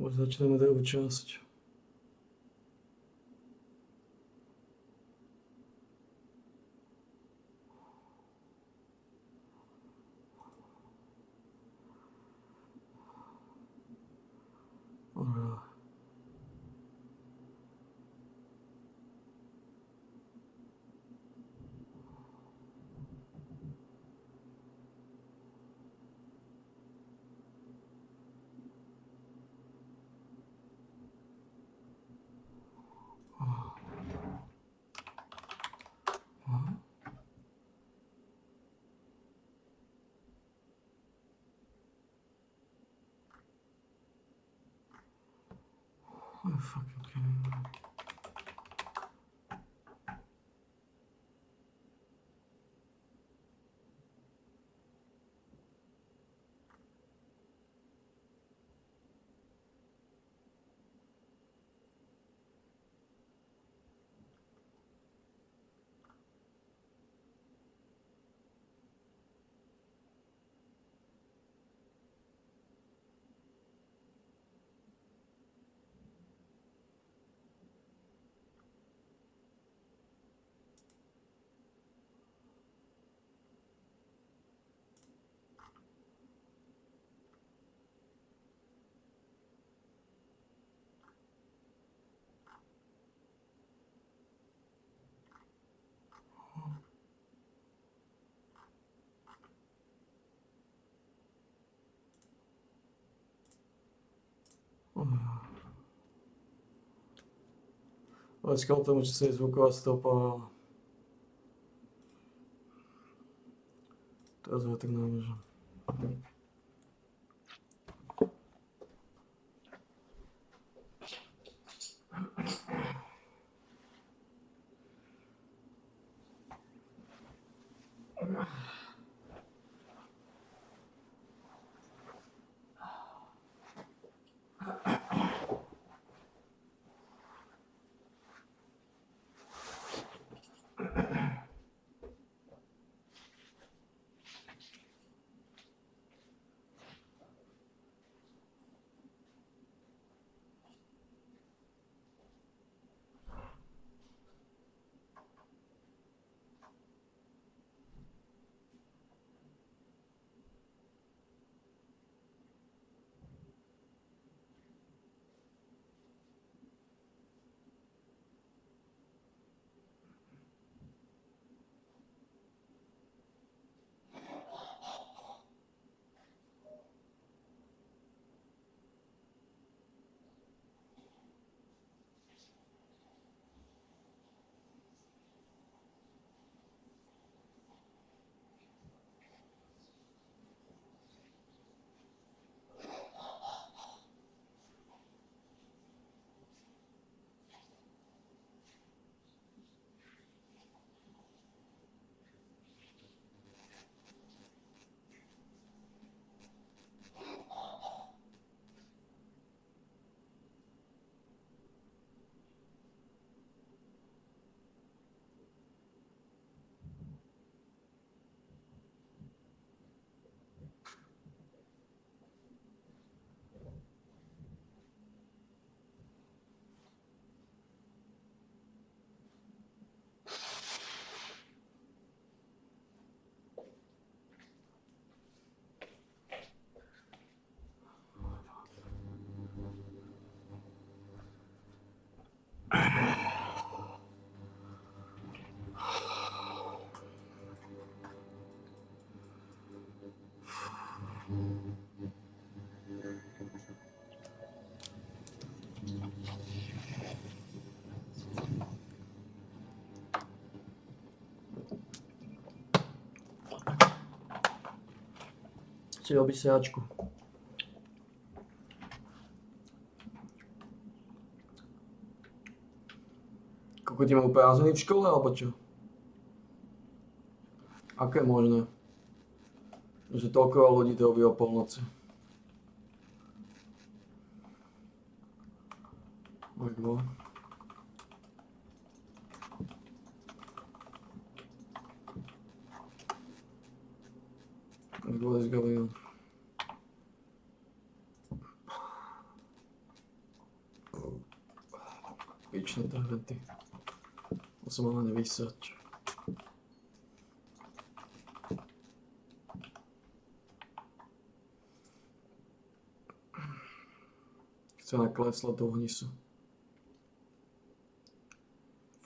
Začneme druhú časť. Oh, fucking kidding me. Počkal tomu, že sa je zvuková stopa. Teraz ho tak nemôžem. Si robíš sejačku. Kokoti majú prázdniny v škole, alebo čo? Ako je možné, že toľko ľudí to robí o polnoci? Let's go. Pič netrhnutý. To som ale nevysať. Chce naklesla do hnisu.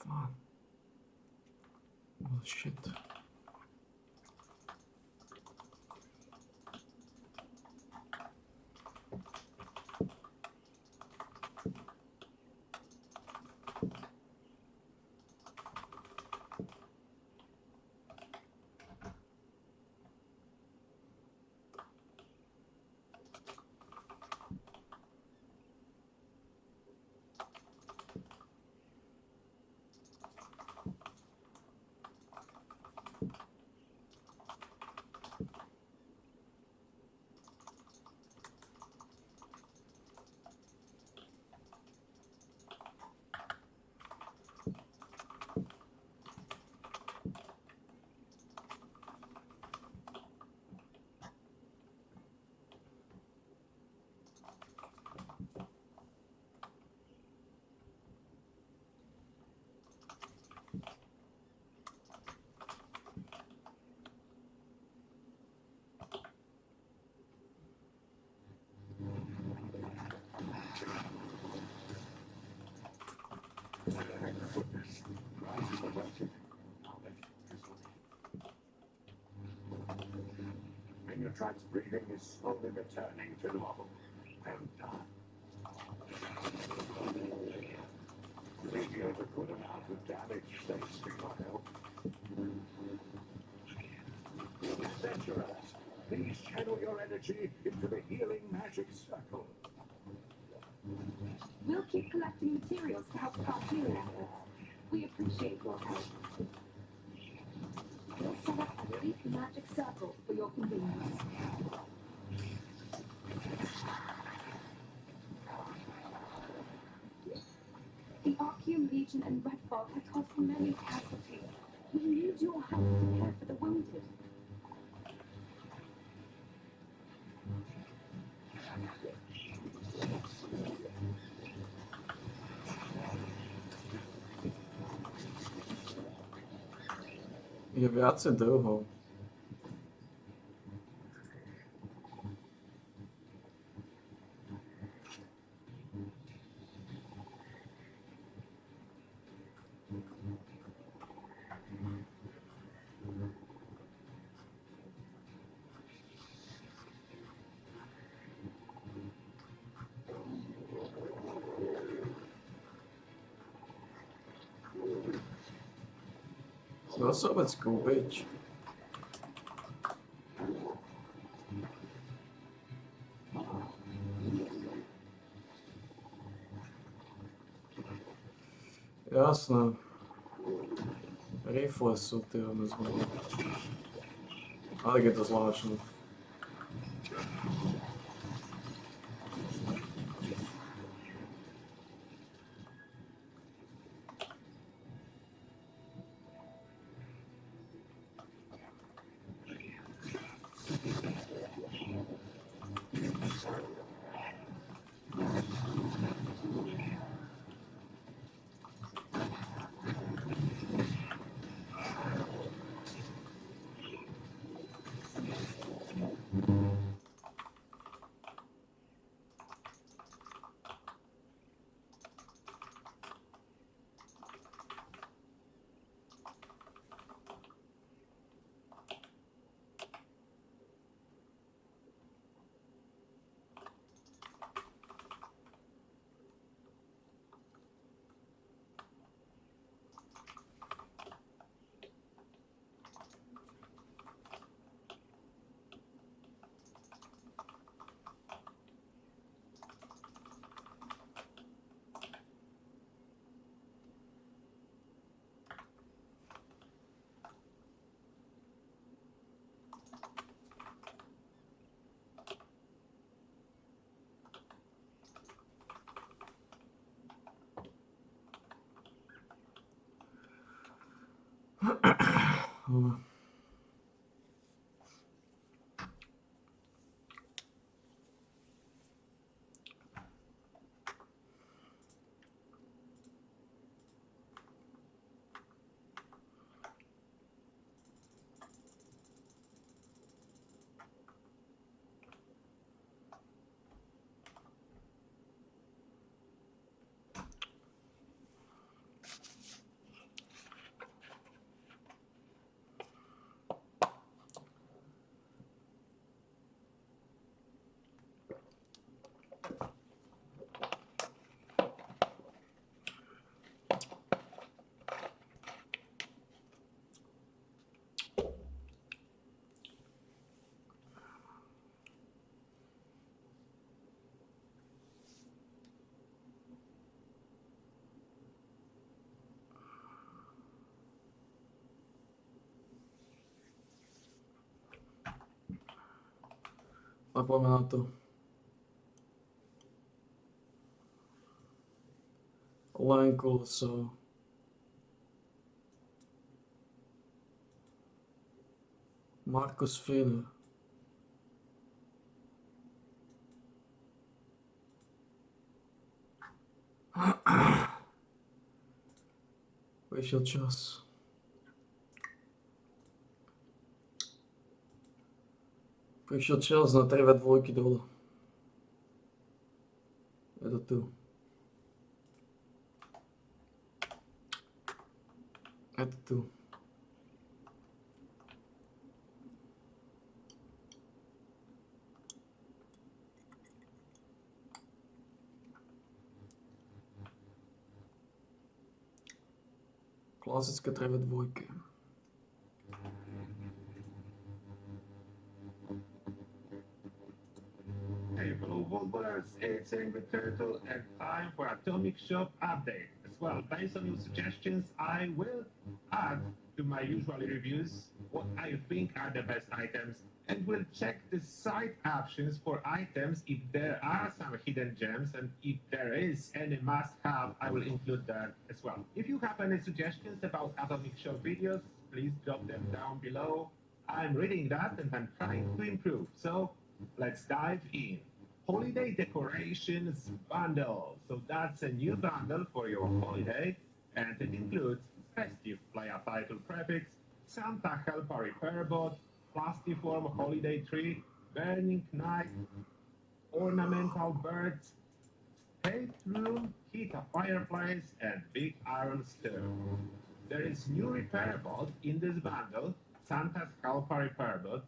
Fuck. Oh shit. And your trance breathing is slowly returning to normal. Well done. Alleviate a good amount of damage thanks to your help. Adventurers, please channel your energy into the healing magic circle. We'll keep collecting materials to help with our healing efforts. We appreciate your help. We'll set up a deep magic circle for your convenience. The Archeum Legion and Red Fog have caused many casualties. We need your help to care for the wounded. Je viacej druhov. Dá sa vôbec kúpiť? Jasné. Rifle sú tie nezmysly. Ale je to zvláštne. A poďme na to. Len koleso. Marcus Feder. Vyšiel čas. Prišiel čas na 3v2 dole. Je to tu. Je to tu. Klasické 3v2. Hey, fellow Volballers, it's Angry Turtle, and time for Atomic Shop update. As well, based on your suggestions, I will add to my usual reviews what I think are the best items, and will check the side options for items if there are some hidden gems, and if there is any must-have, I will include that as well. If you have any suggestions about Atomic Shop videos, please drop them down below. I'm reading that and I'm trying to improve. So let's dive in. Holiday Decorations Bundle. So that's a new bundle for your holiday, and it includes festive player title prefix, Santa Helper repair bot, plastiform holiday tree, burning knife, ornamental birds, stateroom, heat a fireplace, and big iron stove. There is new repair bot in this bundle, Santa's Helper repair bot.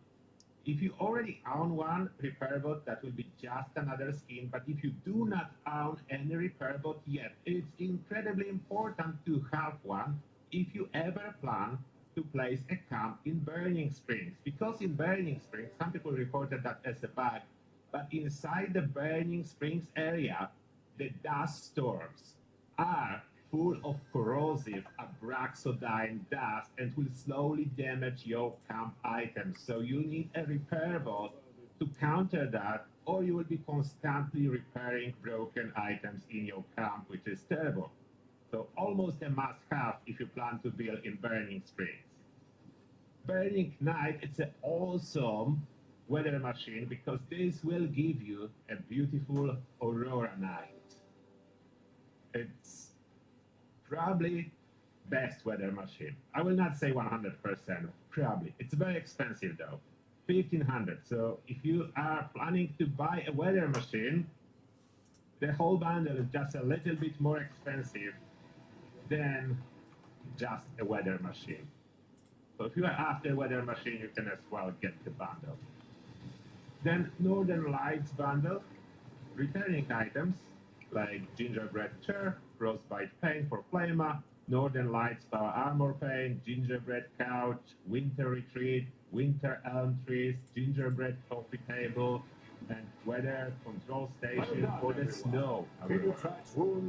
If you already own one repair bot, that will be just another skin, but if you do not own any repair bot yet, it's incredibly important to have one if you ever plan to place a camp in Burning Springs. Because in Burning Springs, some people reported that as a bug, but inside the Burning Springs area, the dust storms are full of corrosive abraxodine dust and will slowly damage your camp items. So you need a repair bot to counter that, or you will be constantly repairing broken items in your camp, which is terrible. So almost a must-have if you plan to build in Burning Springs. Burning Night, it's an awesome weather machine because this will give you a beautiful aurora night. It's probably best weather machine. I will not say 100%, probably. It's very expensive though, 1500. So if you are planning to buy a weather machine, the whole bundle is just a little bit more expensive than just a weather machine. So if you are after a weather machine, you can as well get the bundle. Then Northern Lights bundle, returning items like gingerbread chair, frostbite paint for Flama, Northern Lights power armor paint, gingerbread couch, winter retreat, winter elm trees, gingerbread coffee table, and weather control station for the snow. That's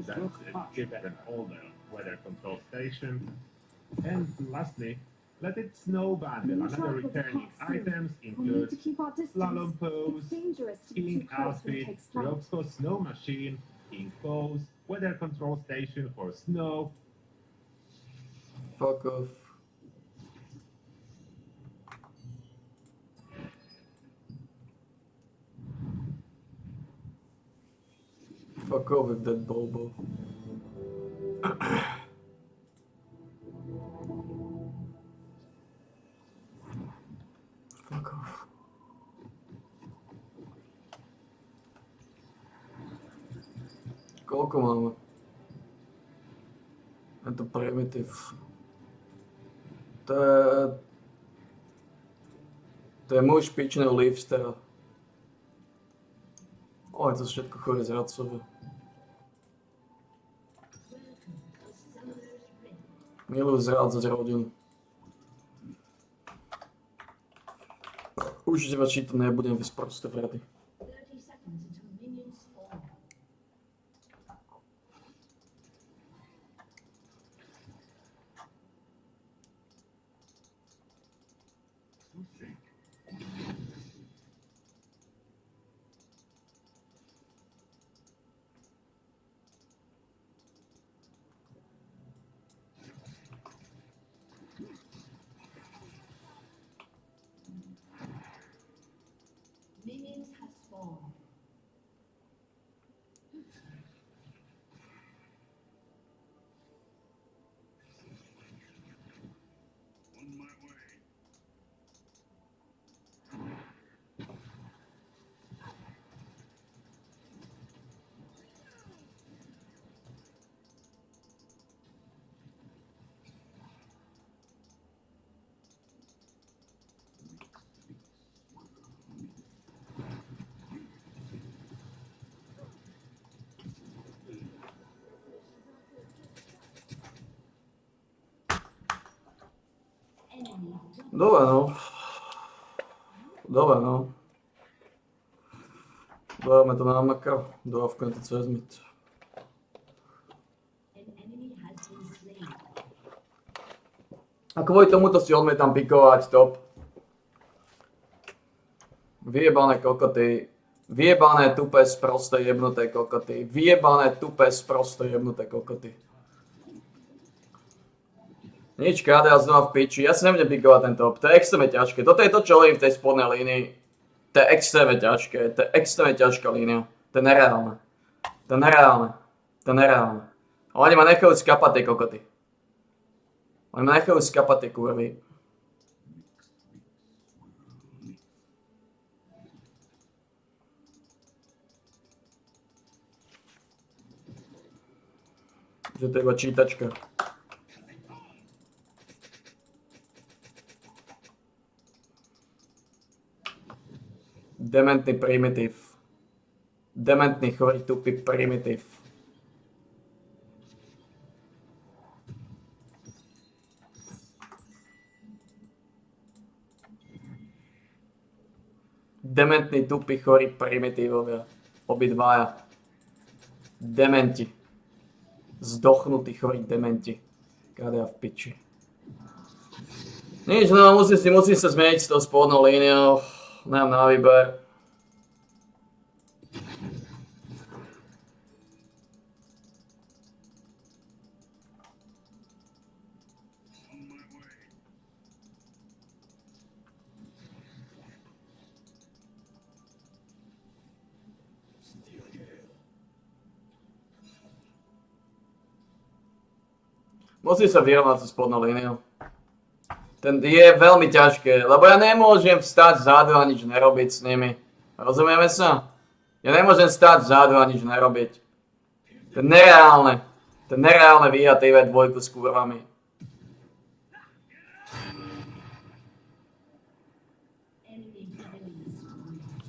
a different older weather control station. And lastly, Let It Snow bundle. Another returning items include slalom pose, skiing outfit, Rockco snow machine, skiing pose, weather control station for snow. Fuck off. Fuck off with that Bobo. Fuck off. Koľko máme? Je to primitív. To je môj špičný lifestyle. O, je to všetko chore zradcové. Milujú zrádzať rodinu. Určite vás to nebudem vysť proste vrady. Dobre, no. Dobre, no. Dáme to na makro. Dávkujem to cez mid. A kvôli tomuto si odmietam pikovať top. Vyjebané kokoty. Vyjebané tupé sprosté jebnuté kokoty. Vyjebané tupé sprosté jebnuté kokoty. Nič, KD a znova v piči. Ja si nebudem pikovať ten top. To je extrémne ťažké. Toto je to, čo hovorím v tej spodnej línii. To je extrémne ťažké. To je extrémne ťažká línia. To je nereálne. To je nereálne. To je nereálne. Oni ma nechajú skapať tie kokoty. Oni ma nechajú skapať tie kurvy. Že to je iba čítačka. Dementný primitív. Dementný chorý tupý primitív. Dementný tupý chorý primitívovia. Obidvaja. Dementi. Zdochnutí chorí dementi. Kádia v piči. Nič, no musím sa zmeniť s tou spodnou líniou. Nemám na výber. Musím sa vyrovnať so spodnou líniou. Ten je veľmi ťažké, lebo ja nemôžem vstať vzadu a nič nerobiť s nimi. Rozumieme sa? Ja nemôžem vstať vzadu a nič nerobiť. To je nereálne. To je nereálne vyhrať TV2 s kurvami.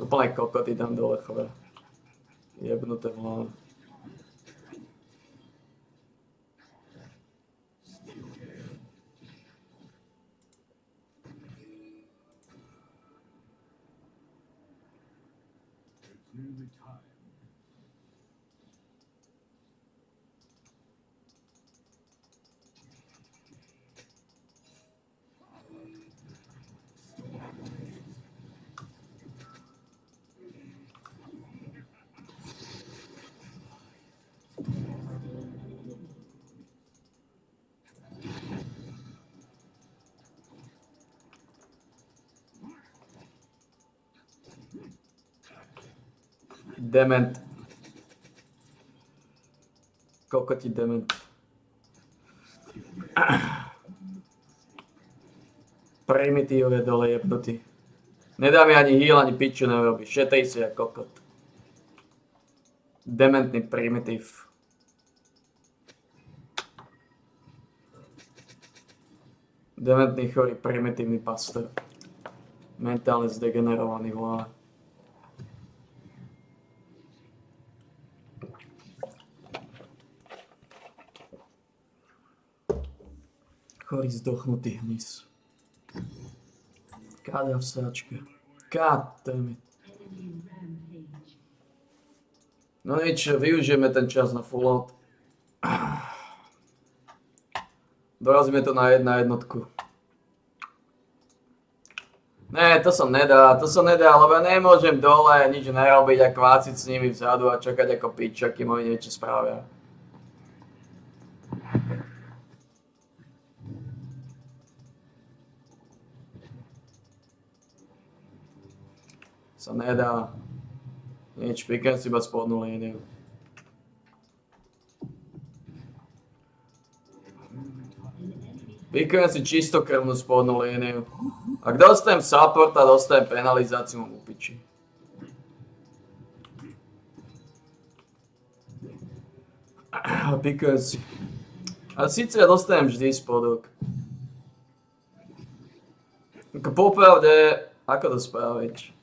Sú úplne kokoty tam dole, chore. Jebnuté v hlave. Dement. Kokoti dement. Primitív je dole jebnutý. Nedá mi ani heal, ani piču nerobí. Šetej si jak kokot. Dementný primitív. Dementný chorý primitívny pastor. Mentálne zdegenerovaný v hlave. Chorý zdochnutý hmyz. Káda v sračke. God damn it. No nič, využijeme ten čas na full out. Dorazíme to na jednotku. Ne, to sa nedá, lebo ja nemôžem dole nič nerobiť a kváciť s nimi vzadu a čakať ako piča, kým oni niečo spravia. Sa nedá. Nič, pikujem si iba spodnú líniu. Pikujem si čistokrvnú spodnú líniu. Ak dostanem support a dostanem penalizáciu, mám upiči. Pikujem si. A síce ja dostanem vždy spodok. Ako popravde, ako to spraviť?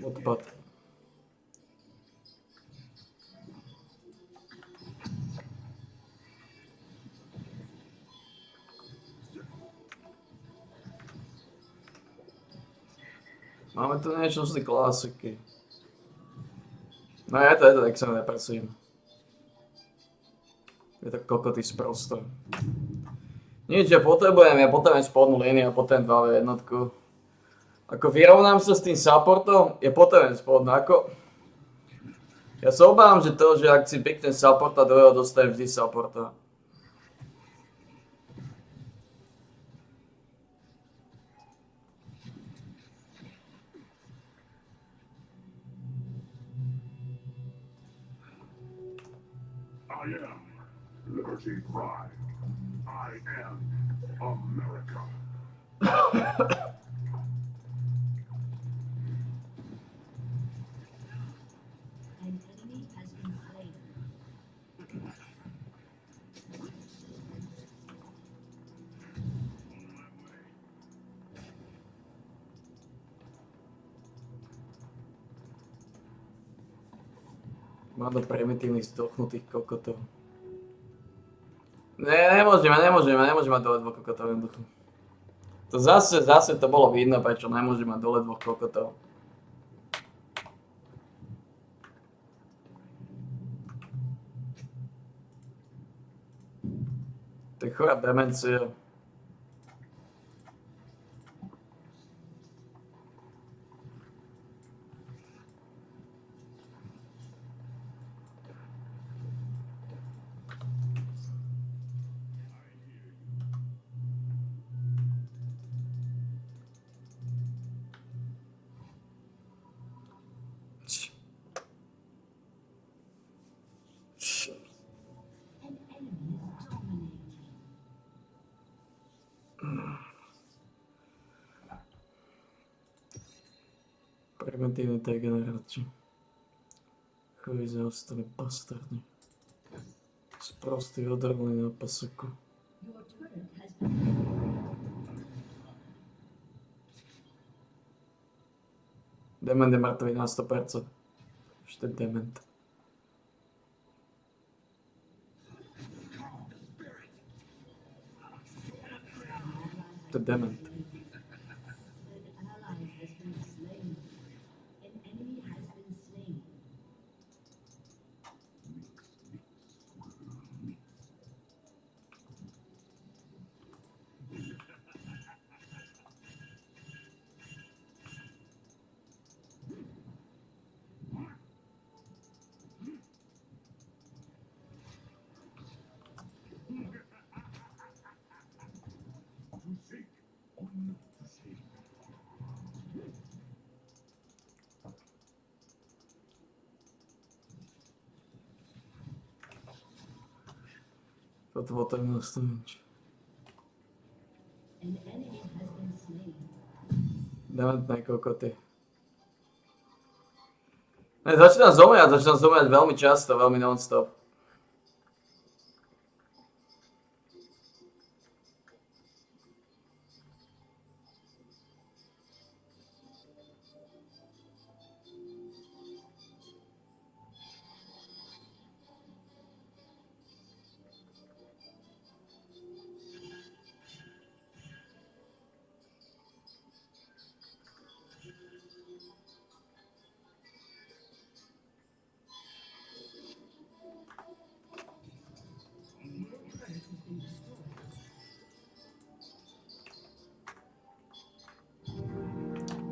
Odpad. Máme tu niečo z klasiky. No je to, tak sa nepresím. Je to kokotý sprostor. Nič, ja potrebujem spodnú líniu a potrebujem 2v1. Ako vyrovnám sa s tým supportom, ja potrebujem spodnú, ako... Ja sa obávam, že to, že ak si piknem supporta, druhého dostane vždy supporta. I am Liberty Pride. I am America. An enemy has been slain. Mám do primitívnych zdochnutých kokotov. Nemôžem mať dole dvoch kokotov jednoducho. To zase to bolo vidno, prečo nemôžem mať dole dvoch kokotov. To je chorá demencia. An enemy is dominating. Preventívne degenerácie. Chuj zaostali bastardi. Sprostý odrvali na paseku. Your turret has been Dement je mŕtvý na 100%. Ešte dement. To je dement. An ally has been slain. An enemy has been slain. To seek or not to seek. Toto bolo tak nastaviť. An enemy has been slain. Dementné kokoty. Začínam zomierať veľmi často, veľmi non-stop.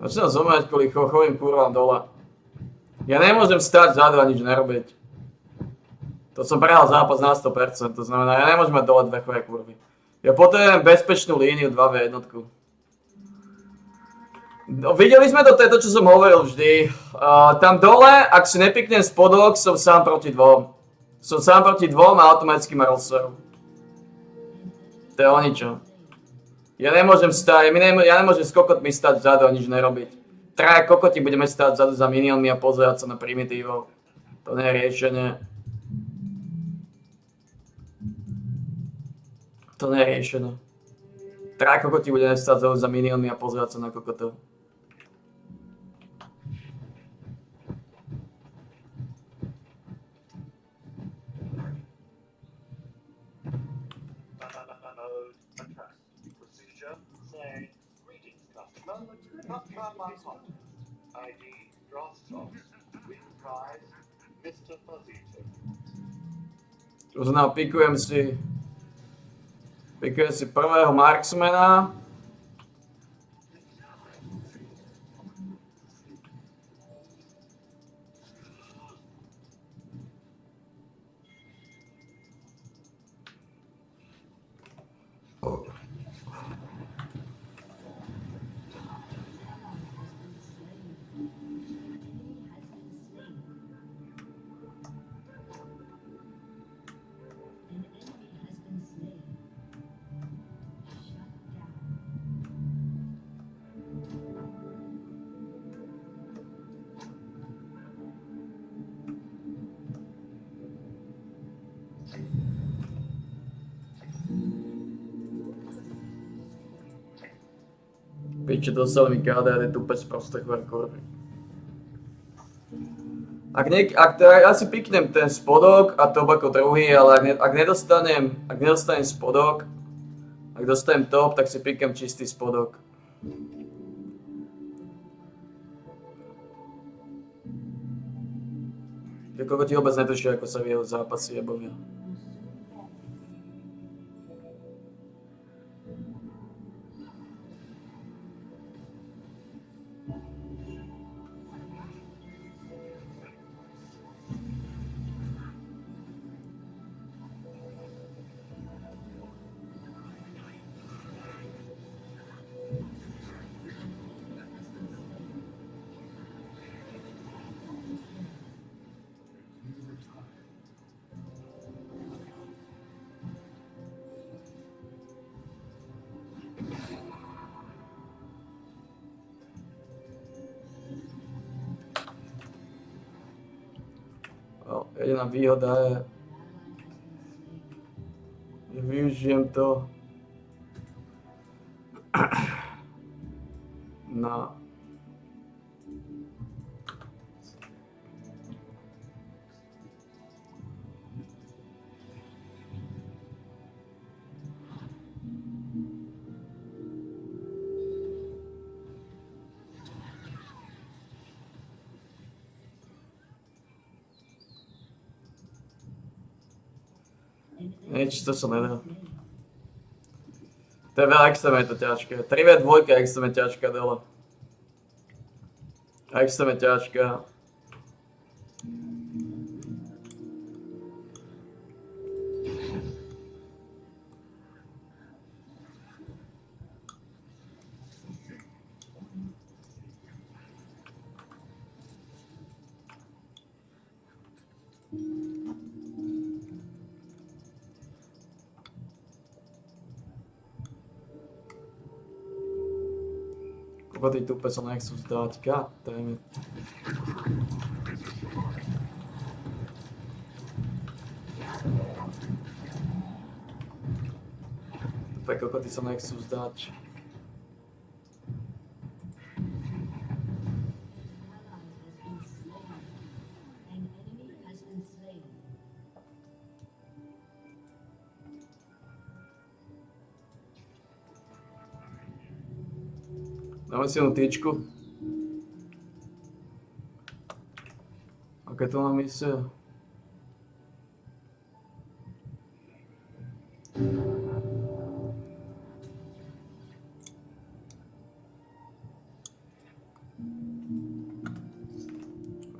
Začínam zomierať kvôli chochovým kurvám dole. Ja nemôžem stať vzadu a nič nerobiť. To som prehral zápas na 100%, to znamená, ja nemôžem mať dole dve chové kurvy. Ja potrebujem bezpečnú líniu 2v1. No, videli sme to, čo som hovoril vždy. Tam dole, ak si nepiknem spodok, som sám proti dvom. Som sám proti dvom a automaticky ma rozserú. To je o ničom. Ja nemôžem stať, ja nemôžem s kokotmi stať vzadu a nič nerobiť. Traja kokoti budeme stať vzadu za miniónmi a pozerať sa na primitívov. To nie je riešenie. To nie je riešenie. Traja kokoti budeme stať vzadu za miniónmi a pozerať sa na kokotov. Not my hot. ID Dross. Win prize Mr. Fuzzington. To znamená, pikujem si prvého marksmana. Piče, dostali mi KD, je tupec prostých verkorby. Ja si piknem ten spodok a top ako druhý, ale ak nedostanem spodok, ak dostanem top, tak si piknem čistý spodok. Koľko ti vôbec netušia, ako sa vie zápasy jebovia. Jediná výhoda je, že využijem to na nič, to sa nedá. To je veľa extrém, je to ťažké. 3v2 je extrémne ťažká dole. Extrémne ťažká. Tí tupe sa nechcú zdať, god damn it. Tupe kokoty sa nechcú zdať. Dáme si jednu tyčku. Aké to mám misia?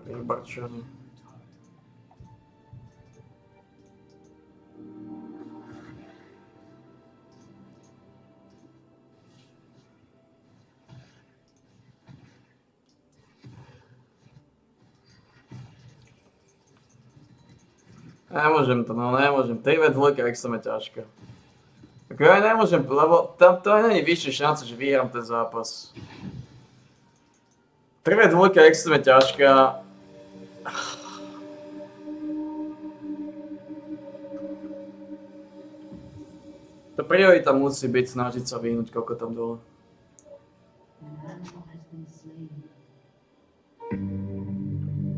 Vybarčaný. Nemôžem to, no nemôžem. 3v2 je extrémne ťažké. Ako ja nemôžem, lebo tam to ani není vyššia šanca, že vyhrám ten zápas. 3v2 je extrémne ťažká. To priorita musí byť snažiť sa vyhnúť kokotom dole.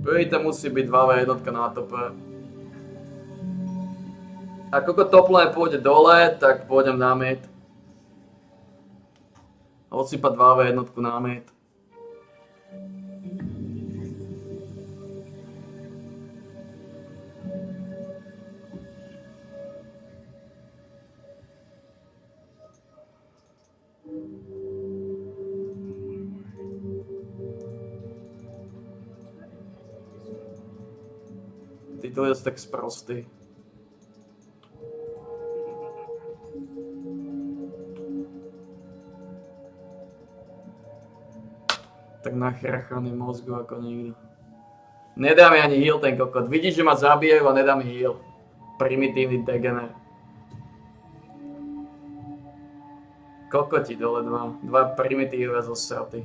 Priorita musí byť 2v1 na tope. A kokot top lane pôjde dole, tak pôjdem na mid. Odsypať 2v jednotku na mid. Títo je tak sprostý. Tak nachrachaný mozgu ako nikto. Nedá mi ani heal ten kokot. Vidíš, že ma zabijajú a nedá mi heal. Primitívny degener. Kokoti dole dva. Dva primitívne zo straty.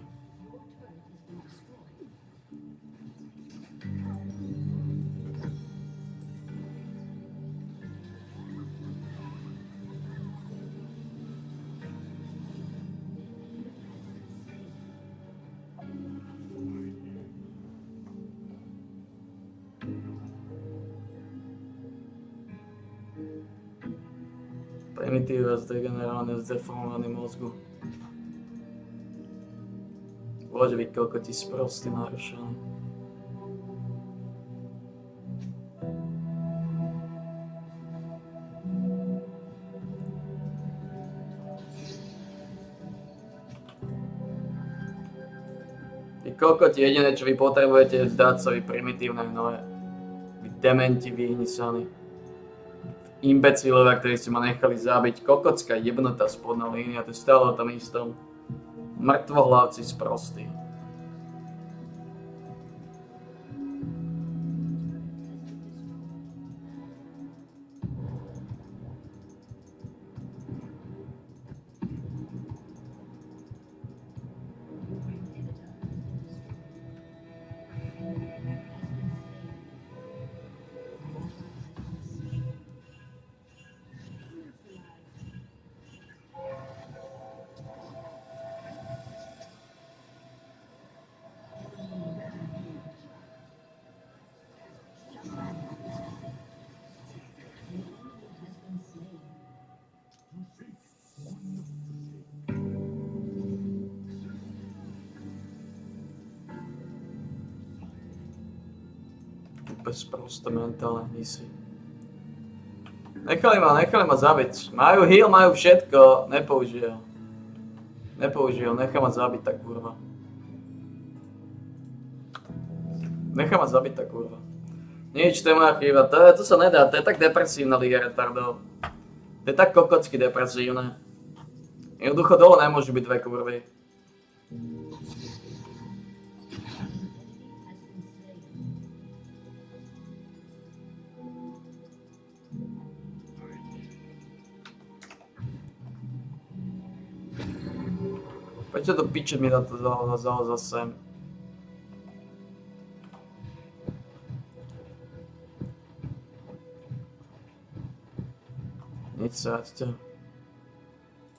Primitívne zdegenerované, zdeformovaný mozgu. Bože, vy kokoti sprostý narušený. Vy kokoti, jediné čo vy potrebujete je vzdať sa vy primitívne hnoje. Vy dementi vyhnisaní. Imbecilovia, ktorí ste ma nechali zabiť. Kokotská jebnutá spodná línia, to je stále o tom istom. Mŕtvohlavci sprostí. Proste mentálne hnisy. Nechali ma zabiť. Majú heal, majú všetko, nepoužijú. Nechá ma zabiť tá kurva. Nič, to je moja chyba, to sa nedá, to je tak depresívna liga retardov. To je tak kokocky depresívne. Jednoducho dole nemôžu byť dve kurvy. Prečo to piče mi na to vzalo zase? Nič sáďte.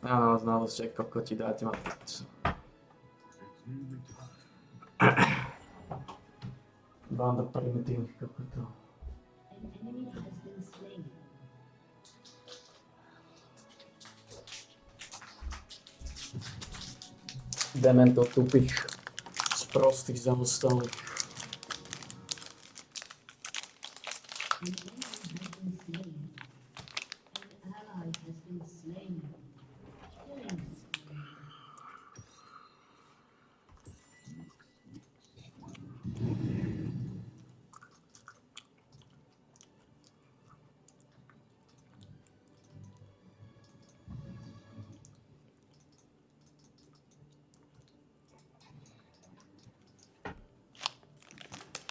Ja na vás nálosť, kokoti, dáte ma picu. Banda primitívnych kokotov. Demento tupých, sprostých, zaostalých.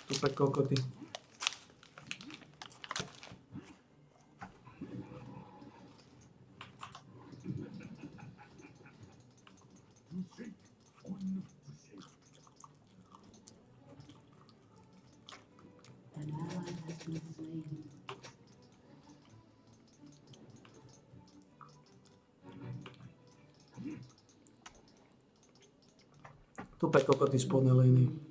Tupé kokoty. Tupé kokoty spodnej línii.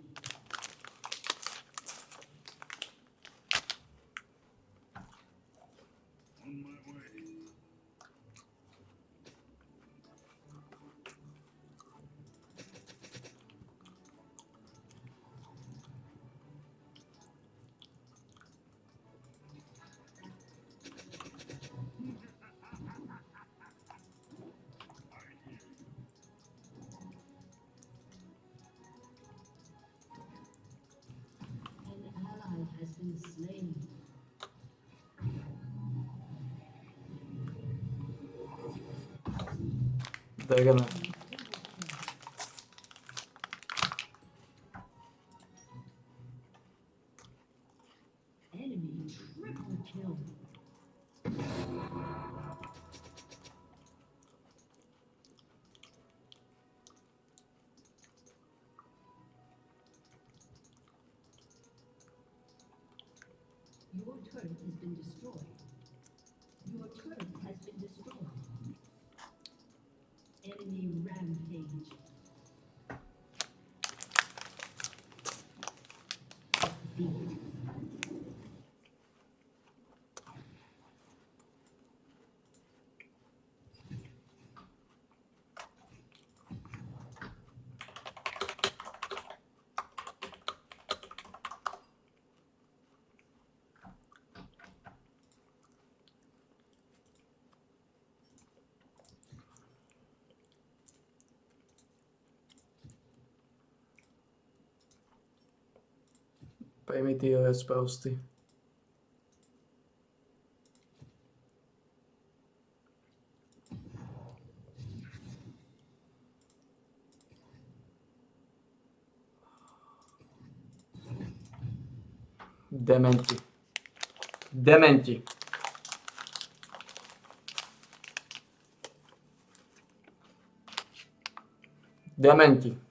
Degene. Enemy triple kill. Your turret has been destroyed. Your turret has been destroyed. Enemy rampage. Beat. Primitívové sprosty. Dementi. Dementi. Dementi.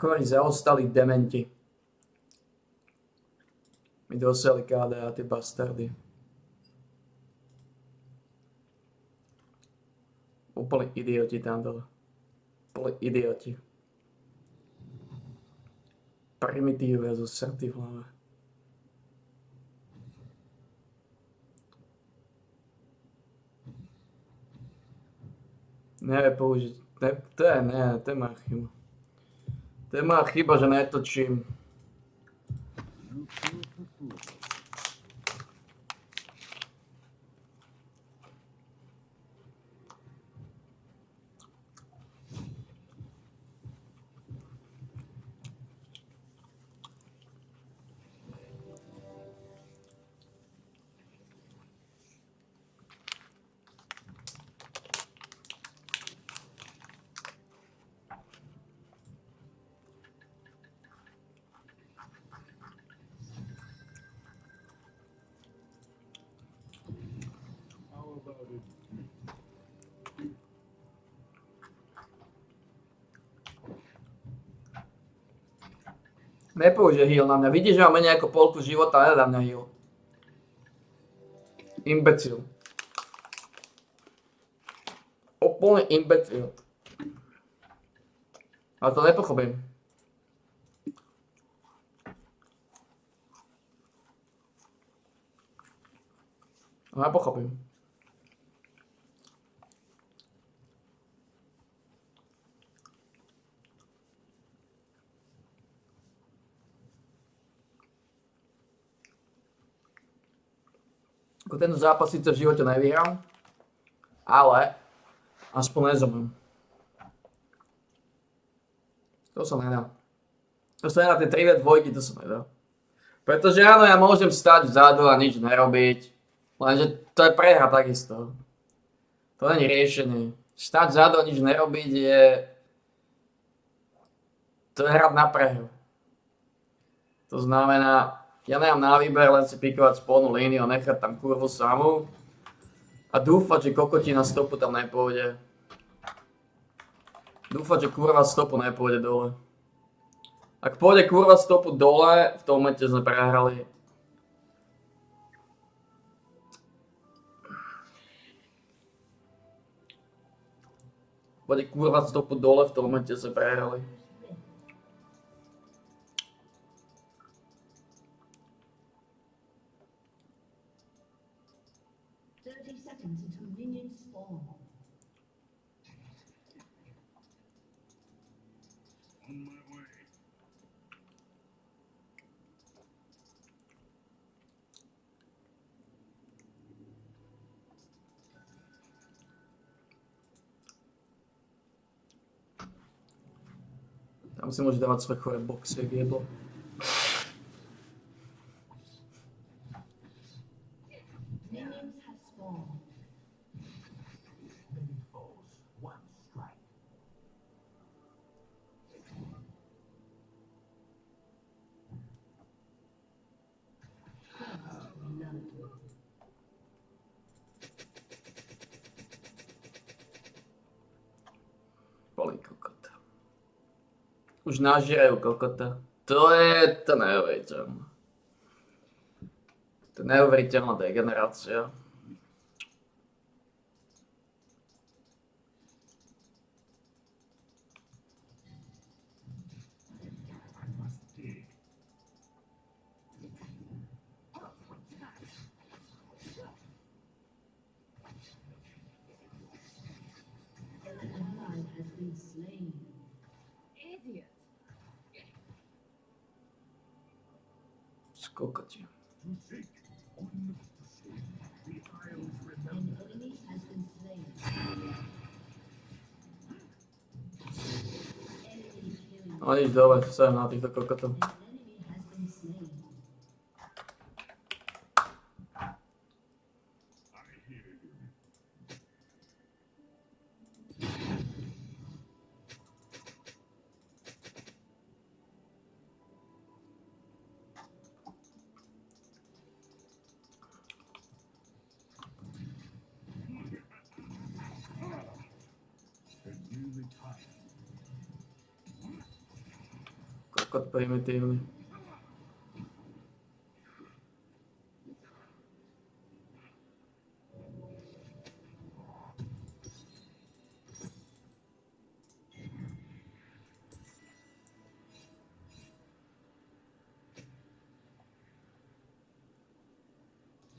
Chorí zaostali dementi. Mi dosiali KDA, tie bastardy. Úplne idioti tam dole. Úplne idioti. Primitíve zo srty v hlave. Nevie použiť. To je moja chyba. To je moja chyba, že netočím. Nepoužije heal na mňa. Vidíš, že mám menej ako polku života, ale nedá mňa heal. Imbecil. Úplne imbecil. Ale to nepochopím. Nepochopím. Ako tento zápas síce v živote nevyhrám, ale aspoň nezomriem. To sa nedá. To sa nedá, tie 3v2, to sa nedá. Pretože áno, ja môžem stať vzadu a nič nerobiť, lenže to je prehra takisto. To není riešenie. Stať vzadu a nič nerobiť je... To je hrať na prehru. To znamená, ja nemám na výber len si pikovať spolnú líniu a nechať tam kurvu samú a dúfať, že kokotina stopu tam nepôjde. Dúfať, že kurva stopu nepôjde dole. Ak pôjde kurva stopu dole, v tom momente sme prehrali. Pôjde kurva stopu dole, v tom momente sme prehrali. 30 seconds until minions spawn. On my way. Tam si môže dávať svoje chore boxy, jak jedlo. Minions have spawned. Many foes, one strike. Bolí kokota. Už nažerajú kokota. To je to neuveriteľné. To je neuveriteľná degenerácia. I must dig. An ally has been slain. Idiot. Skokoti. To seek or not to seek, the Isles An remember. enemy has been slain. Enemy killing. No nič, dole, sem na týchto kokotov. An enemy has been slain. I hear you. A newly tired. Kokot primitívny.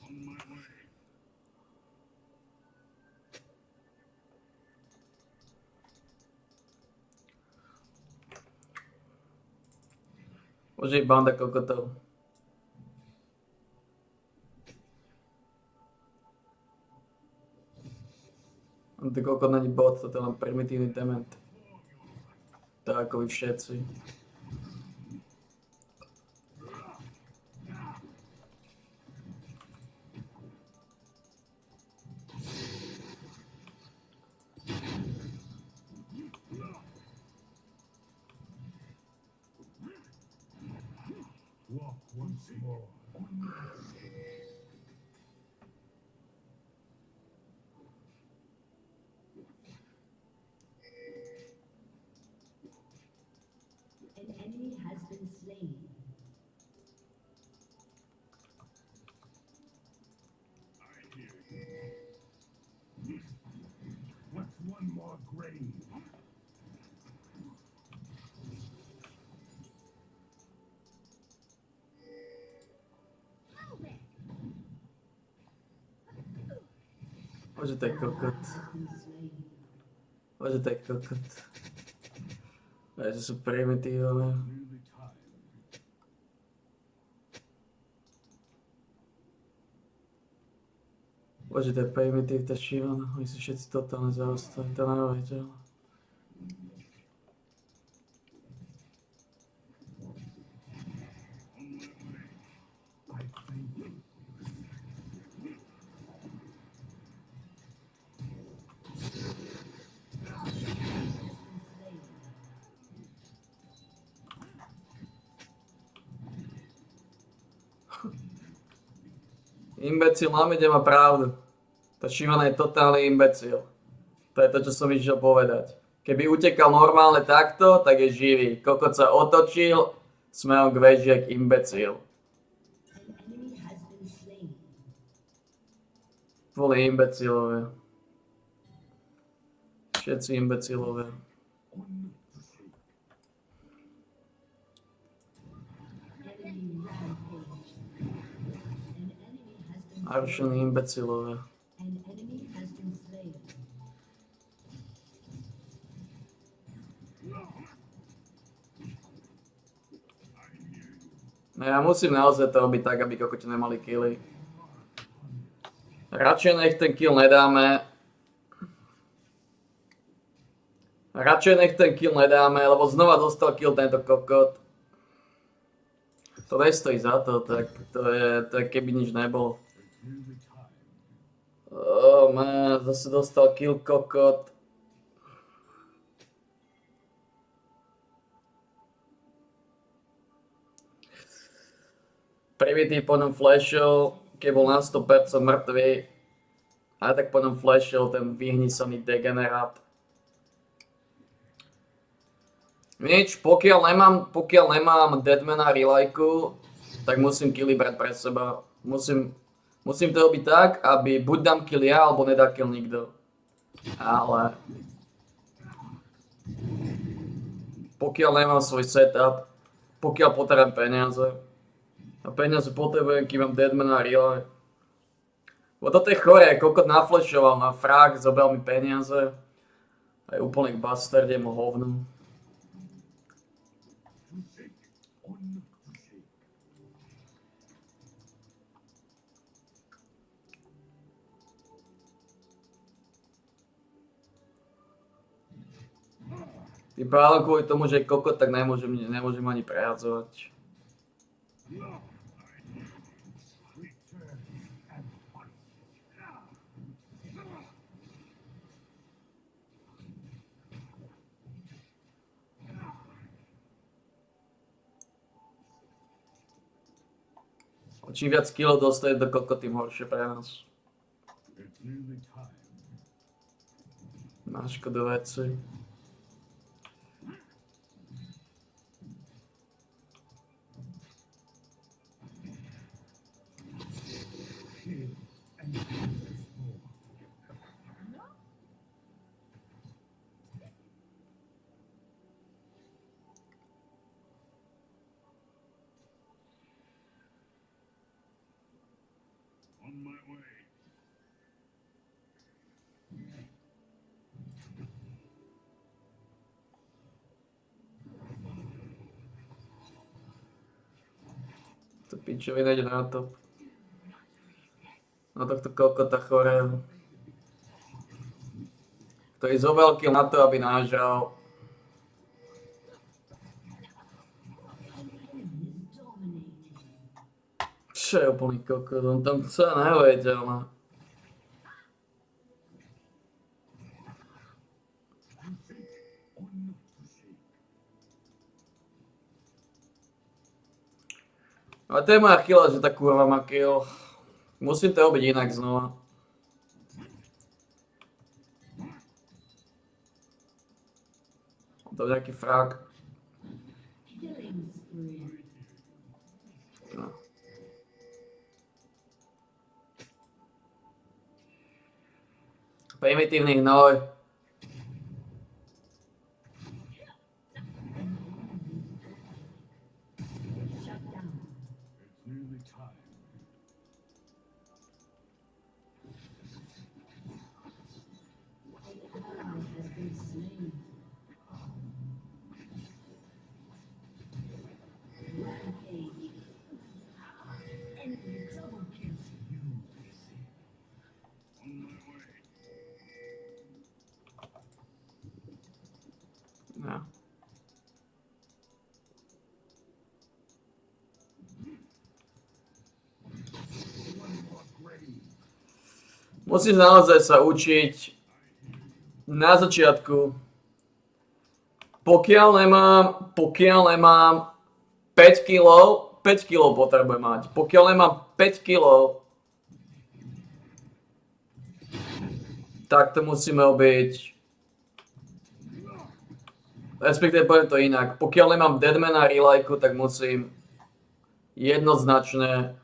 On my way. Už je banda kokotov. Ten kokot není bot, to je len primitívny dement. Tak ako vy všetci. Walk once more. An enemy has been slain. I hear you. What's one more grave? Bože, to je kokot. Has been slain. Bože, to je kokot. Bože, sú primitívové. Newly tired. Bože, to je primitív, to je šílené. Oni sú všetci totálne zaostali, to je neuveriteľné. I thank you. Imbecil na mide má pravdu. To Šivan je totálny imbecil. To je to, čo som išiel povedať. Keby utekal normálne takto, tak je živý. Kokot sa otočil, smerom k veži jak imbecil. An enemy has been slain. Boli imbecilové. Všetci imbecilové. Enemy rampage. An enemy has been Narušení imbecilové. An enemy has been slain. No ja musím naozaj to robiť tak, aby kokoti nemali killy. Radšej nech ten kill nedáme. Radšej radšej nech ten kill nedáme, lebo znova dostal kill tento kokot. To nestojí za to, tak to je keby nič nebolo. Oh man, zase dostal kill kokot. Primitív po ňom flashol, keď bol na 100% mŕtvý. A tak po ňom flashol ten vyhnisaný degenerát. Nič, pokiaľ nemám deadmana a relayku, tak musím killy brať pre seba. Musím to robiť tak, aby buď dám kill ja, alebo nedá kill nikto. Ale pokiaľ nemám svoj setup, pokiaľ potrebujem peniaze, a peniaze potrebujem, kým mám deadmana a relay. Bo toto je chore, kokot naflashoval na frak, zobral mi peniaze. Aj úplný bastard, je mu hovno. Tým pádom kvôli tomu, že je kokot, tak nemôžem ani prehadzovať. Čím viac killov dostane do kokot, tým horšie pre nás. Na škodu veci. To pičovi nejde na to. Na tohto kokota chorého. Ktorý zobral kill na to, aby nážral. Čo je úplný kokot, on tam chce neuveriteľné. Ale to je moja chyba, že tá kurva má kill. Musím to robiť inak znova. To je nejaký frak. No. Primitívny hnoj. No. Musím naozaj sa učiť na začiatku, pokiaľ nemám 5 kg potrebujem mať. Pokiaľ nemám 5 kg, tak to musíme robiť. Respektíve poviem to inak. Pokiaľ nemám deadmana a relayku, tak musím jednoznačne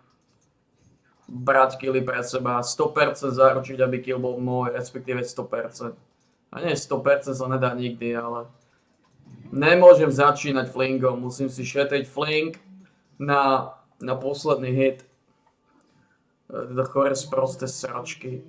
brať killy pre seba. 100% zaručiť, aby kill bol môj, respektíve 100%. A nie 100% sa nedá nikdy, ale nemôžem začínať flingom. Musím si šetriť fling na posledný hit. To chore sprosté sračky.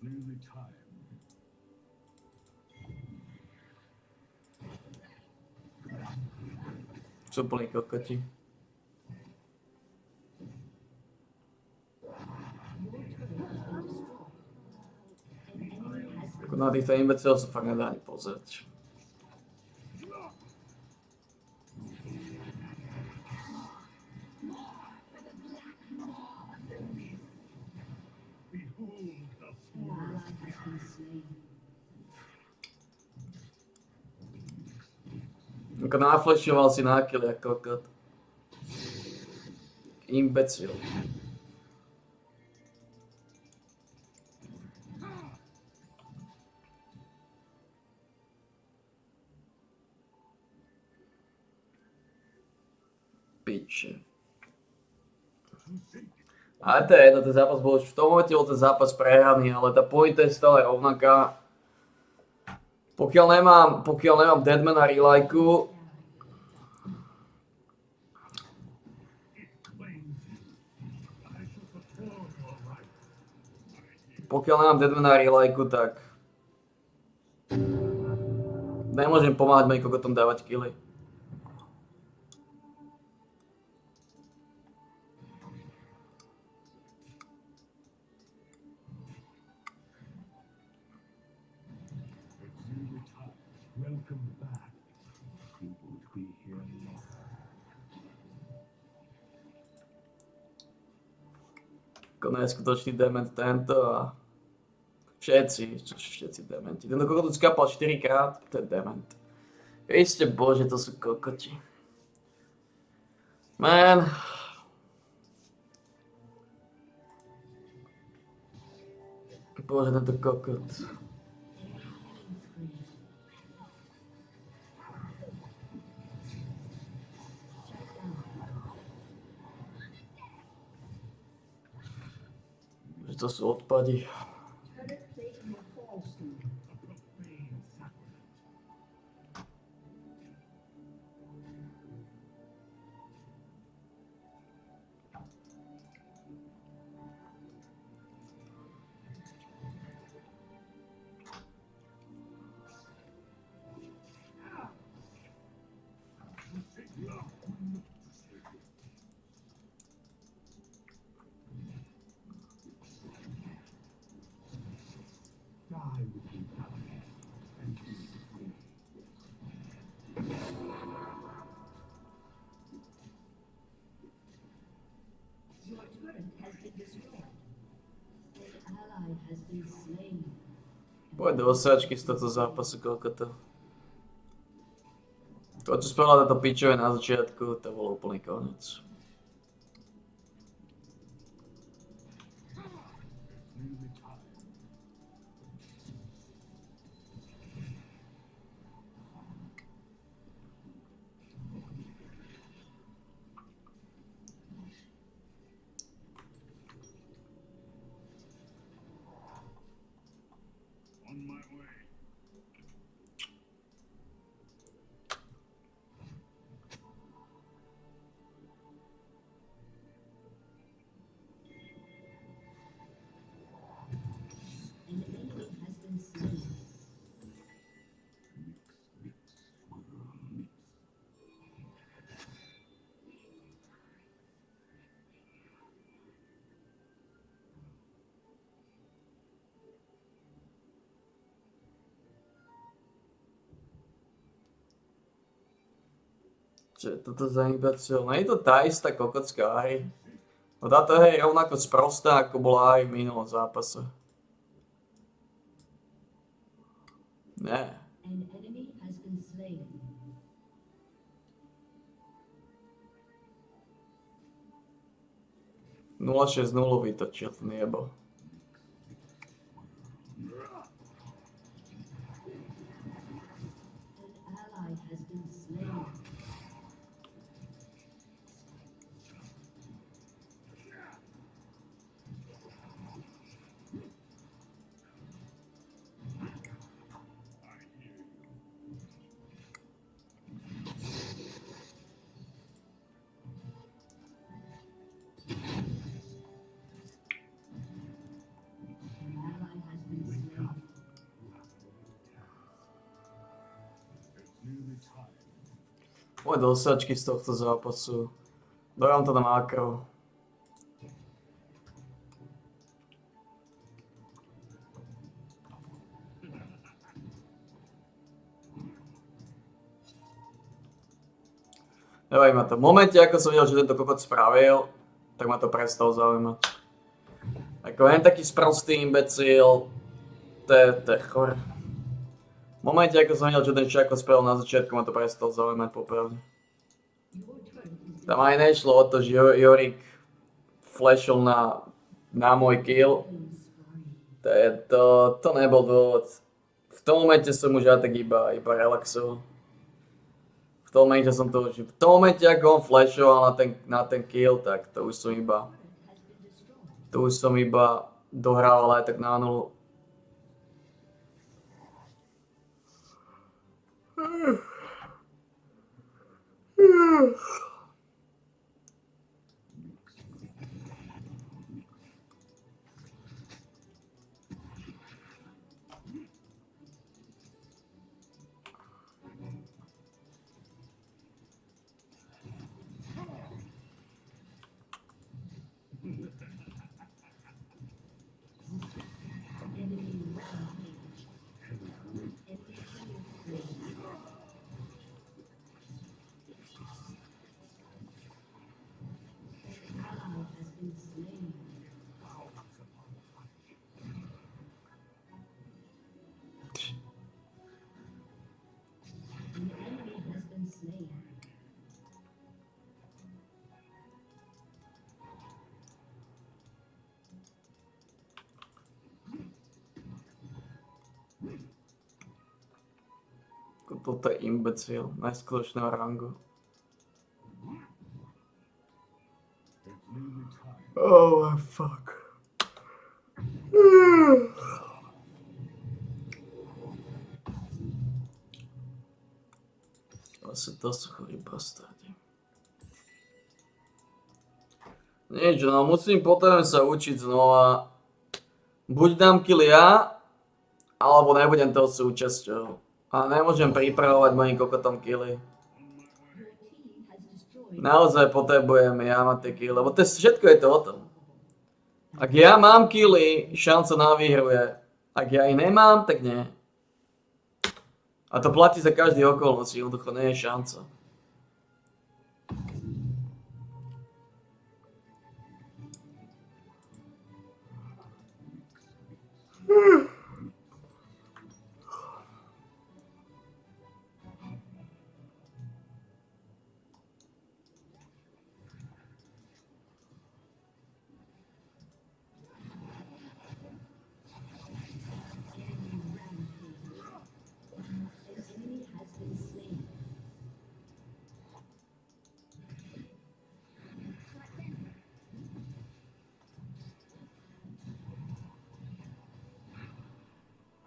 nearly time. Sú plní kokoti. Ako na týchto imbecilov sa fakt nedá ani pozrieť. Behold the An ally has been slain. Ako naflešoval si na kill ako kokot. Imbecil. Piče. Ale to je jedno, ten zápas bol už v tom momente bol ten zápas prehraný, ale tá pointa je stále rovnaká. Pokiaľ nemám Deadmana relajku, tak nemôžem pomáhať mojim kokotom dávať killy. It's nearly time. Welcome back. You won't be here long. Ako neskutočný dement tento a všetci dementi. Tento kokot už skapal 4 krát, to je dement. Vy bože, to sú kokoti. Man. Bože, tento kokot. Že to sú odpady. Turret plating will fall soon. A profane sacrament. Die with brutality and be free. Your turret has been destroyed. An ally has been slain. Poď do osáčky z tohto zápasu, koľko to. To, čo spravila táto pičové na začiatku, to bolo úplný koniec. Nearly time. On my way. An enemy has been slain. Mix, swirl, mix. Čo je toto za imbecil? Nie je to tá istá kokotská hry. No táto hra je rovnako sprostá, ako bola aj v minulom zápase. Nie. An enemy has been slain. Nula 6-0 vytočil ten jebo. An ally has been slain. Moje dosačky z tohto zápasu. Dojám to na makro. Nebaví ma to. V momente, ako som videl, že tento kokot spravil, tak ma to prestalo zaujímať. Ako len taký sprostý imbecil, to je chore. V momente, ako som videl, že ten Čako spravil na začiatku, ma to prestalo zaujímať popravde. Tam aj nešlo o to, že Jorik flashol na môj kill. To nebol dôvod. V tom momente som už ja tak iba relaxoval. V tom momente som to už... V tom momente, ako on flashoval na ten kill, tak to už som iba... To už som iba dohrával aj tak na nulu. Toto je imbecil, najskutočného rangu. Oh my fuck. To sú chorí bastardi. Nič, no potrebujem sa učiť znova. Buď dám kill ja, alebo nebudem toho súčasťou. A nemôžem pripravovať mojim kokotom killy. Naozaj potrebujem ja mať tie killy, lebo všetko je to o tom. Ak ja mám killy, šanca na výhru je. Ak ja ich nemám, tak nie. A to platí za každý okolnosť, jednoducho nie je šanca.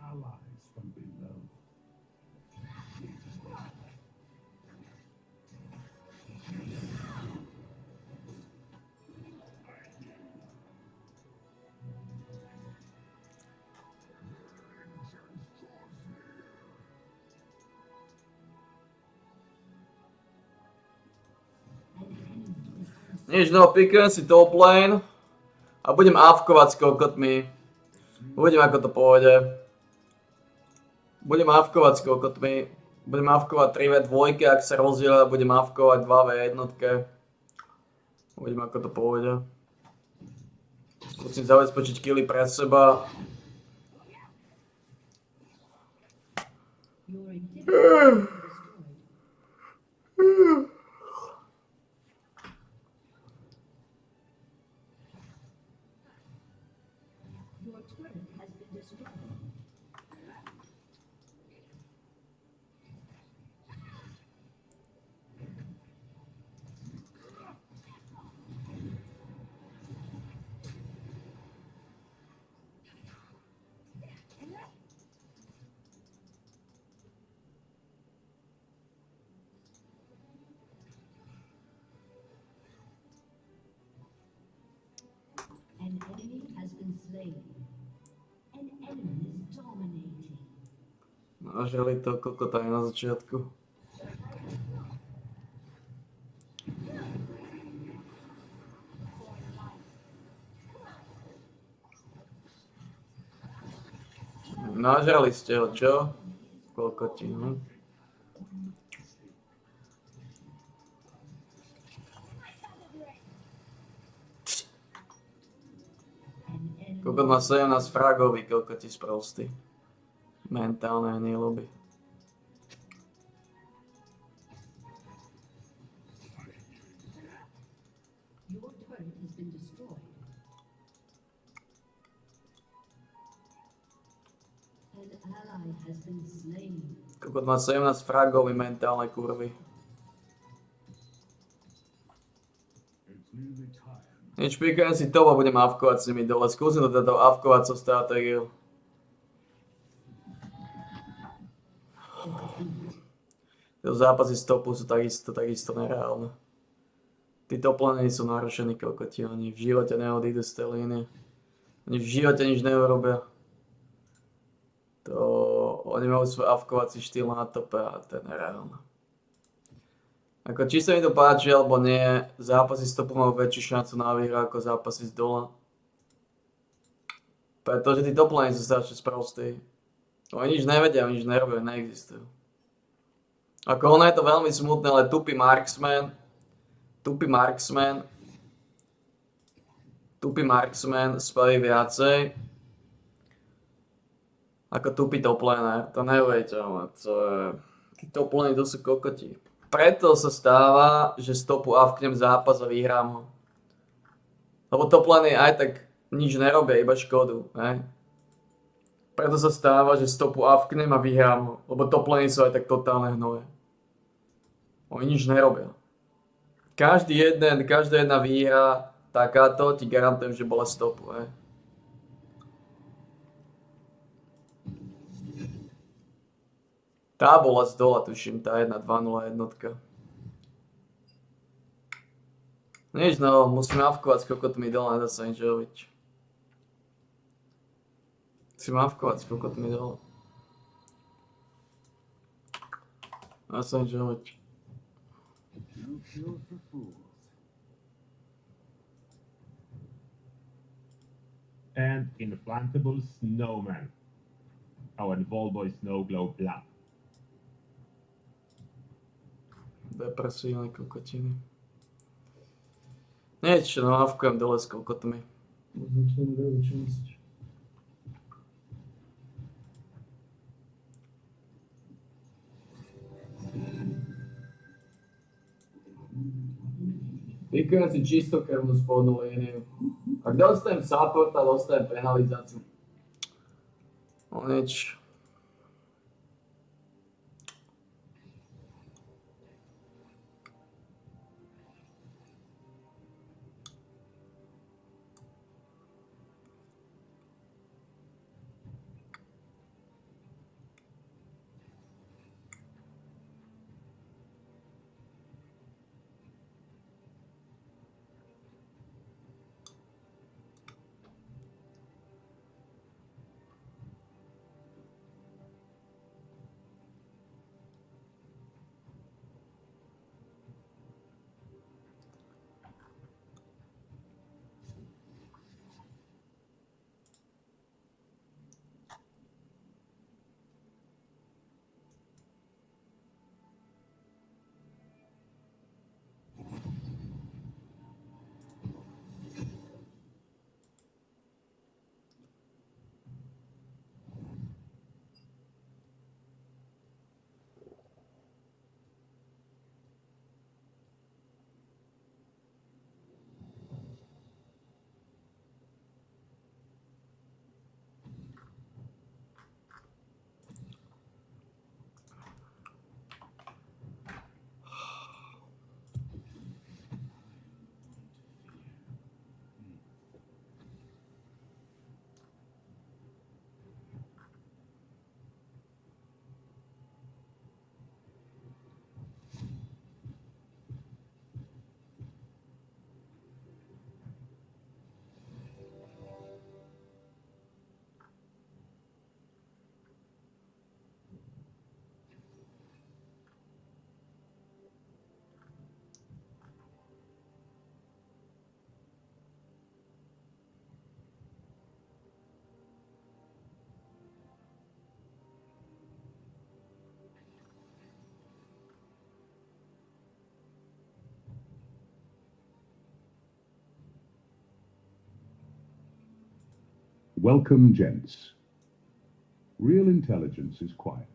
Allies from below. Nič, no, pikujem si top lane a budem avkovať s kokotmi. Uvidím, ako to pôjde. Budem avkovať s kokotmi. Budem avkovať 3v2, ak sa rozdielia, budem avkovať 2v1. Uvidím, ako to pôjde. Skúsim zabezpečiť killy pre seba. An enemy has been slain. An enemy is dominating. Nažali to kokota aj na začiatku. Nažrali ste ho, čo? Kokoti, no. Kokot má 17 fragov, vy kokoti sprostý. Mentálne hniloby. Your turret has been destroyed. An ally has been slain. Kokot má 17 fragov, vy mentálne kurvy. It's nearly time. Nič, píkajem si to a budem avkovať s nimi dole. Skúsim to táto avkovacou stratégiu. Tieto zápasy z topu sú takisto nereálne. Tí toplení sú narušení kokoti, oni v živote neodídu z tej línie. Oni v živote nič neurobia. Oni majú svoj avkovací štýl na tope a to je nereálne. Ako či sa mi to páči alebo nie, zápasy z topu majú väčšiu šancu na výhru ako zápasy z dola. Pretože tí toplení sú strašne sprostí. Oni nič nevedia, oni nič nerobia, neexistujú. Ako ono je to veľmi smutné, ale tupý marksman spraví viacej ako tupý toplaner. To neviete, ale tí toplení to sú kokoti. Preto sa stáva, že z topu avknem zápas a vyhrám ho. Lebo toplení aj tak nič nerobia, iba škodu, ne? Preto sa stáva, že z topu avknem a vyhrám ho. Lebo toplení sú aj tak totálne hnoje. Oni nič nerobia. Každá jedna výhra takáto ti garantujem, že bola z topu, ne? Tá bola z dola, tuším, tá 1-2-0 jednotka. Nič no, musím avkovať s kokotmi dole, nedá sa nič robiť. Musím avkovať s kokotmi dole. Nedá sa nič robiť. No cure for fools. And implantable snowman. Our Volvo Snow Globe Black. Depresívne kokotiny. Nič, no avkujem dole s kokotmi. Začnem druhú časť. Vykujem si čistokrvnú spodnú líniu. Ak dostanem support a dostanem penalizáciu. No nič. Welcome, gents. Real intelligence is quiet.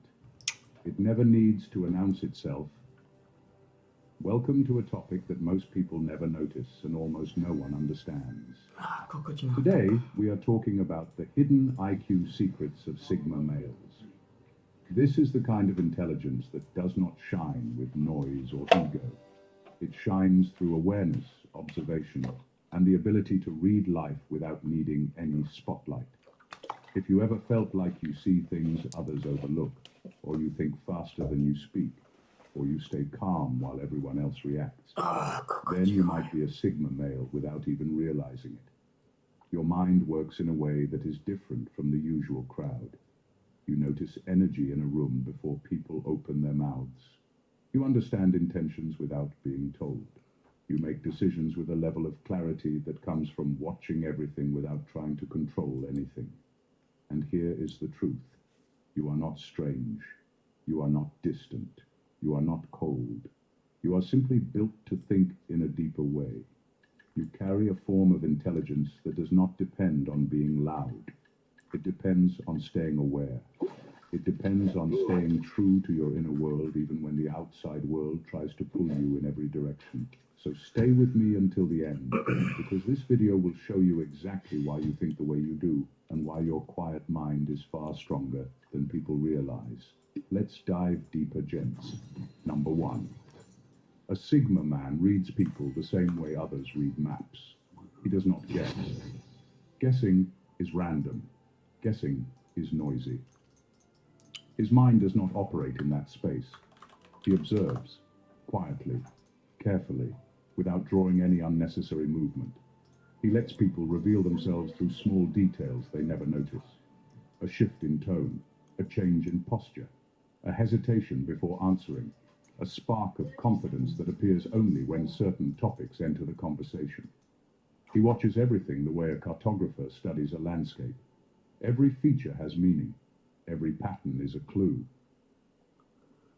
It never needs to announce itself. Welcome to a topic that most people never notice and almost no one understands. Kokotina. Today, we are talking about the hidden IQ secrets of Sigma males. This is the kind of intelligence that does not shine with noise or ego. It shines through awareness, observation, and the ability to read life without needing any spotlight. If you ever felt like you see things others overlook, or you think faster than you speak, or you stay calm while everyone else reacts, then you might be a Sigma male without even realizing it. Your mind works in a way that is different from the usual crowd. You notice energy in a room before people open their mouths. You understand intentions without being told. You make decisions with a level of clarity that comes from watching everything without trying to control anything. And here is the truth. You are not strange. You are not distant. You are not cold. You are simply built to think in a deeper way. You carry a form of intelligence that does not depend on being loud. It depends on staying aware. It depends on staying true to your inner world even when the outside world tries to pull you in every direction. So stay with me until the end, because this video will show you exactly why you think the way you do and why your quiet mind is far stronger than people realize. Let's dive deeper, gents. Number 1. A Sigma man reads people the same way others read maps. He does not guess. Guessing is random. Guessing is noisy. His mind does not operate in that space. He observes, quietly, carefully, without drawing any unnecessary movement. He lets people reveal themselves through small details they never notice. A shift in tone, a change in posture, a hesitation before answering, a spark of confidence that appears only when certain topics enter the conversation. He watches everything the way a cartographer studies a landscape. Every feature has meaning. Every pattern is a clue.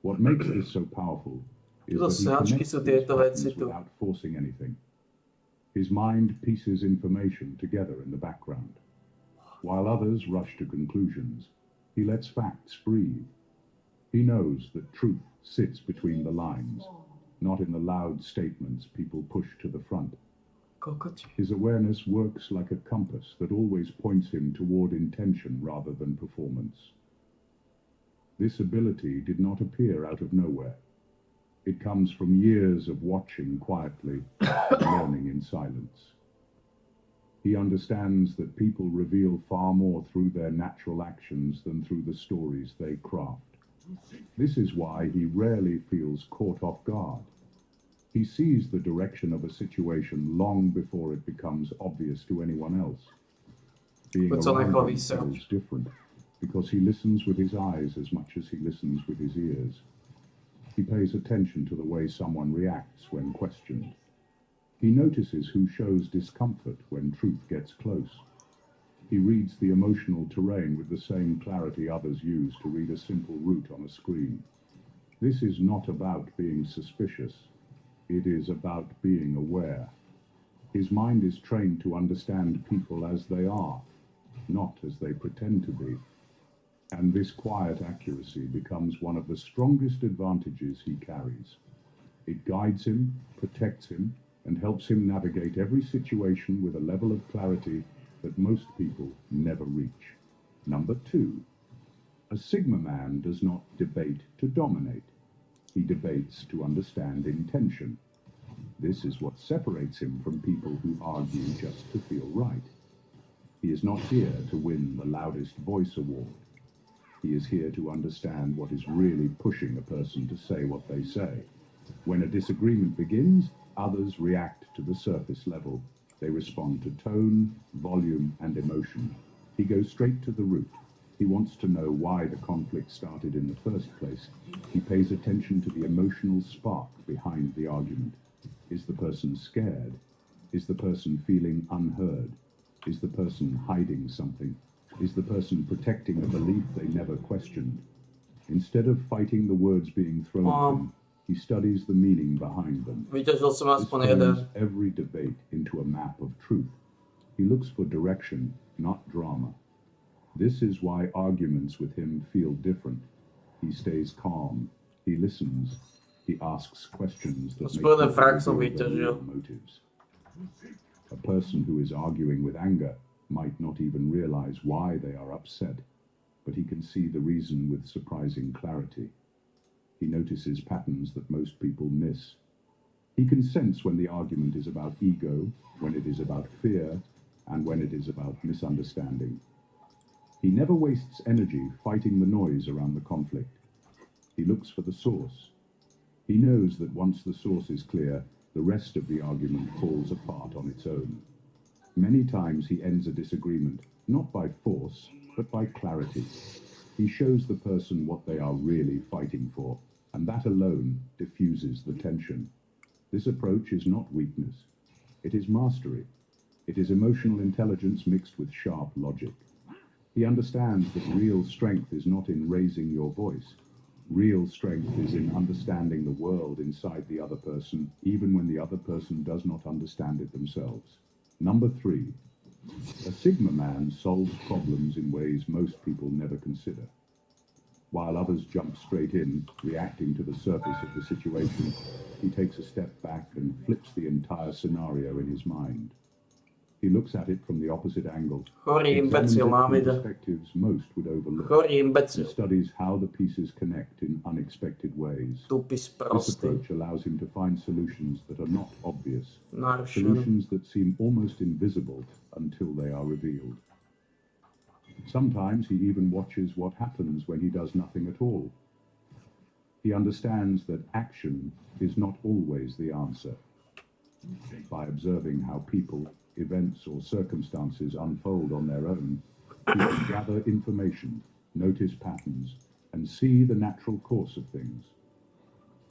What makes this so powerful is Tuto that he sračky connects sú these tieto veci patterns tu. without forcing anything. His mind pieces information together in the background. While others rush to conclusions, he lets facts breathe. He knows that truth sits between the lines, not in the loud statements people push to the front. Kokoti. His awareness works like a compass that always points him toward intention rather than performance. This ability did not appear out of nowhere. It comes from years of watching quietly and learning in silence. He understands that people reveal far more through their natural actions than through the stories they craft. This is why he rarely feels caught off guard. He sees the direction of a situation long before it becomes obvious to anyone else. Being What's on that around called him research? feels different because he listens with his eyes as much as he listens with his ears. He pays attention to the way someone reacts when questioned. He notices who shows discomfort when truth gets close. He reads the emotional terrain with the same clarity others use to read a simple route on a screen. This is not about being suspicious. It is about being aware. His mind is trained to understand people as they are, not as they pretend to be. And this quiet accuracy becomes one of the strongest advantages he carries. It guides him, protects him, and helps him navigate every situation with a level of clarity that most people never reach. Number 2. A Sigma man does not debate to dominate. He debates to understand intention. This is what separates him from people who argue just to feel right. He is not here to win the loudest voice award. He is here to understand what is really pushing a person to say what they say. When a disagreement begins, others react to the surface level. They respond to tone, volume, and emotion. He goes straight to the root. He wants to know why the conflict started in the first place. He pays attention to the emotional spark behind the argument. Is the person scared? Is the person feeling unheard? Is the person hiding something? Is the person protecting a belief they never questioned? Instead of fighting the words being thrown at him, he studies the meaning behind them. Vyťažil som This aspoň jeden. turns every debate into a map of truth. He looks for direction, not drama. This is why arguments with him feel different. He stays calm. He listens. He asks questions that make Gospodin people Frak som reveal their vyťažil. real motives. A person who is arguing with anger might not even realize why they are upset, but he can see the reason with surprising clarity. He notices patterns that most people miss. He can sense when the argument is about ego, when it is about fear, and when it is about misunderstanding. He never wastes energy fighting the noise around the conflict. He looks for the source. He knows that once the source is clear, the rest of the argument falls apart on its own. Many times he ends a disagreement, not by force, but by clarity. He shows the person what they are really fighting for, and that alone diffuses the tension. This approach is not weakness. It is mastery. It is emotional intelligence mixed with sharp logic. He understands that real strength is not in raising your voice. Real strength is in understanding the world inside the other person, even when the other person does not understand it themselves. Number 3. A Sigma man solves problems in ways most people never consider. While others jump straight in, reacting to the surface of the situation, he takes a step back and flips the entire scenario in his mind. He looks at it from the opposite angle, Chorý examines it imbecil nám from ide. perspectives most would overlook, Chorý and imbecil. studies how the pieces connect in unexpected ways. Tupis This prostý. approach allows him to find solutions that are not obvious, Narušený. solutions that seem almost invisible until they are revealed. Sometimes he even watches what happens when he does nothing at all. He understands that action is not always the answer. By observing how people, events, or circumstances unfold on their own, he can gather information, notice patterns, and see the natural course of things.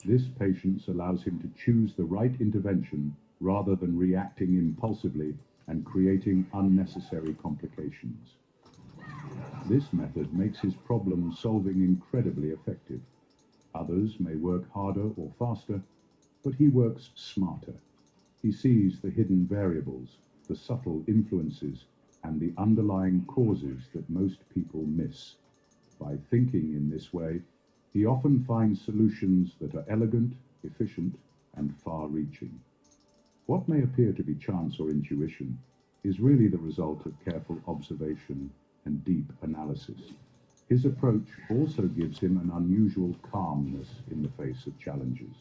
This patience allows him to choose the right intervention rather than reacting impulsively and creating unnecessary complications. This method makes his problem solving incredibly effective. Others may work harder or faster, but he works smarter. He sees the hidden variables, the subtle influences, and the underlying causes that most people miss. By thinking in this way, he often finds solutions that are elegant, efficient, and far-reaching. What may appear to be chance or intuition is really the result of careful observation and deep analysis. His approach also gives him an unusual calmness in the face of challenges.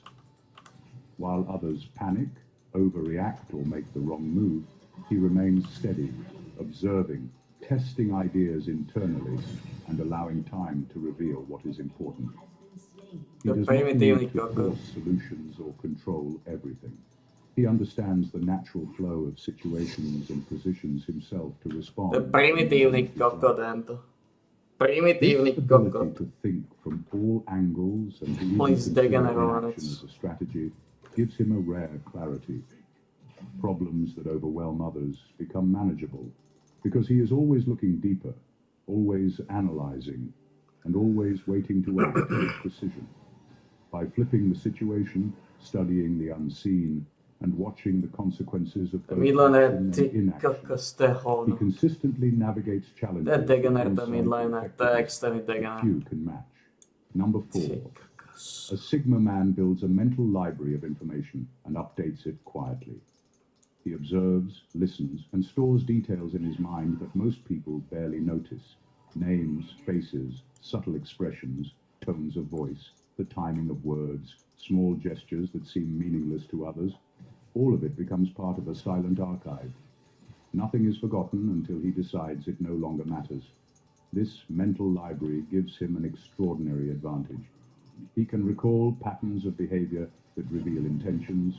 While others panic, overreact, or make the wrong move, he remains steady, observing, testing ideas internally, and allowing time to reveal what is important. He The does not primitive need to cocker. force solutions or control everything. He understands the natural flow of situations and positions himself to respond. To je primitívny koko tento. This Primitívny ability kokot. to think from all angles and to even Úplný consider zdegenerovanec. inaction as a strategy gives him a rare clarity. Problems that overwhelm others become manageable because he is always looking deeper, always analyzing, and always waiting to act with precision. By flipping the situation, studying the unseen, and watching the consequences of both Midlaner, action and ty inaction, kokos, to je he hovno. consistently navigates To je challenges degener, with to insight midliner, and to je effectiveness extrémny that degener. few can match. Number 4. Ty kokos. A Sigma man builds a mental library of information and updates it quietly. He observes, listens, and stores details in his mind that most people barely notice. Names, faces, subtle expressions, tones of voice, the timing of words, small gestures that seem meaningless to others. All of it becomes part of a silent archive. Nothing is forgotten until he decides it no longer matters. This mental library gives him an extraordinary advantage. He can recall patterns of behavior that reveal intentions,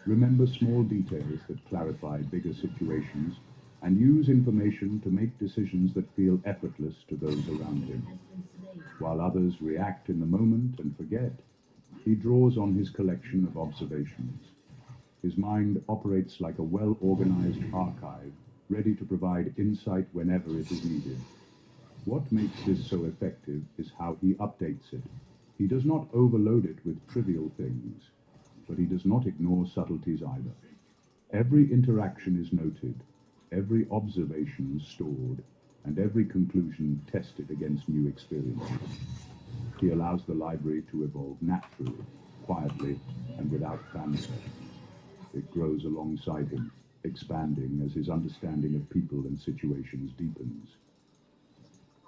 remember small details that clarify bigger situations, and use information to make decisions that feel effortless to those around him. While others react in the moment and forget, he draws on his collection of observations. His mind operates like a well-organized archive, ready to provide insight whenever it is needed. What makes this so effective is how he updates it. He does not overload it with trivial things, but he does not ignore subtleties either. Every interaction is noted. every observation stored, and every conclusion tested against new experiences. He allows the library to evolve naturally, quietly, and without fanfare. It grows alongside him, expanding as his understanding of people and situations deepens.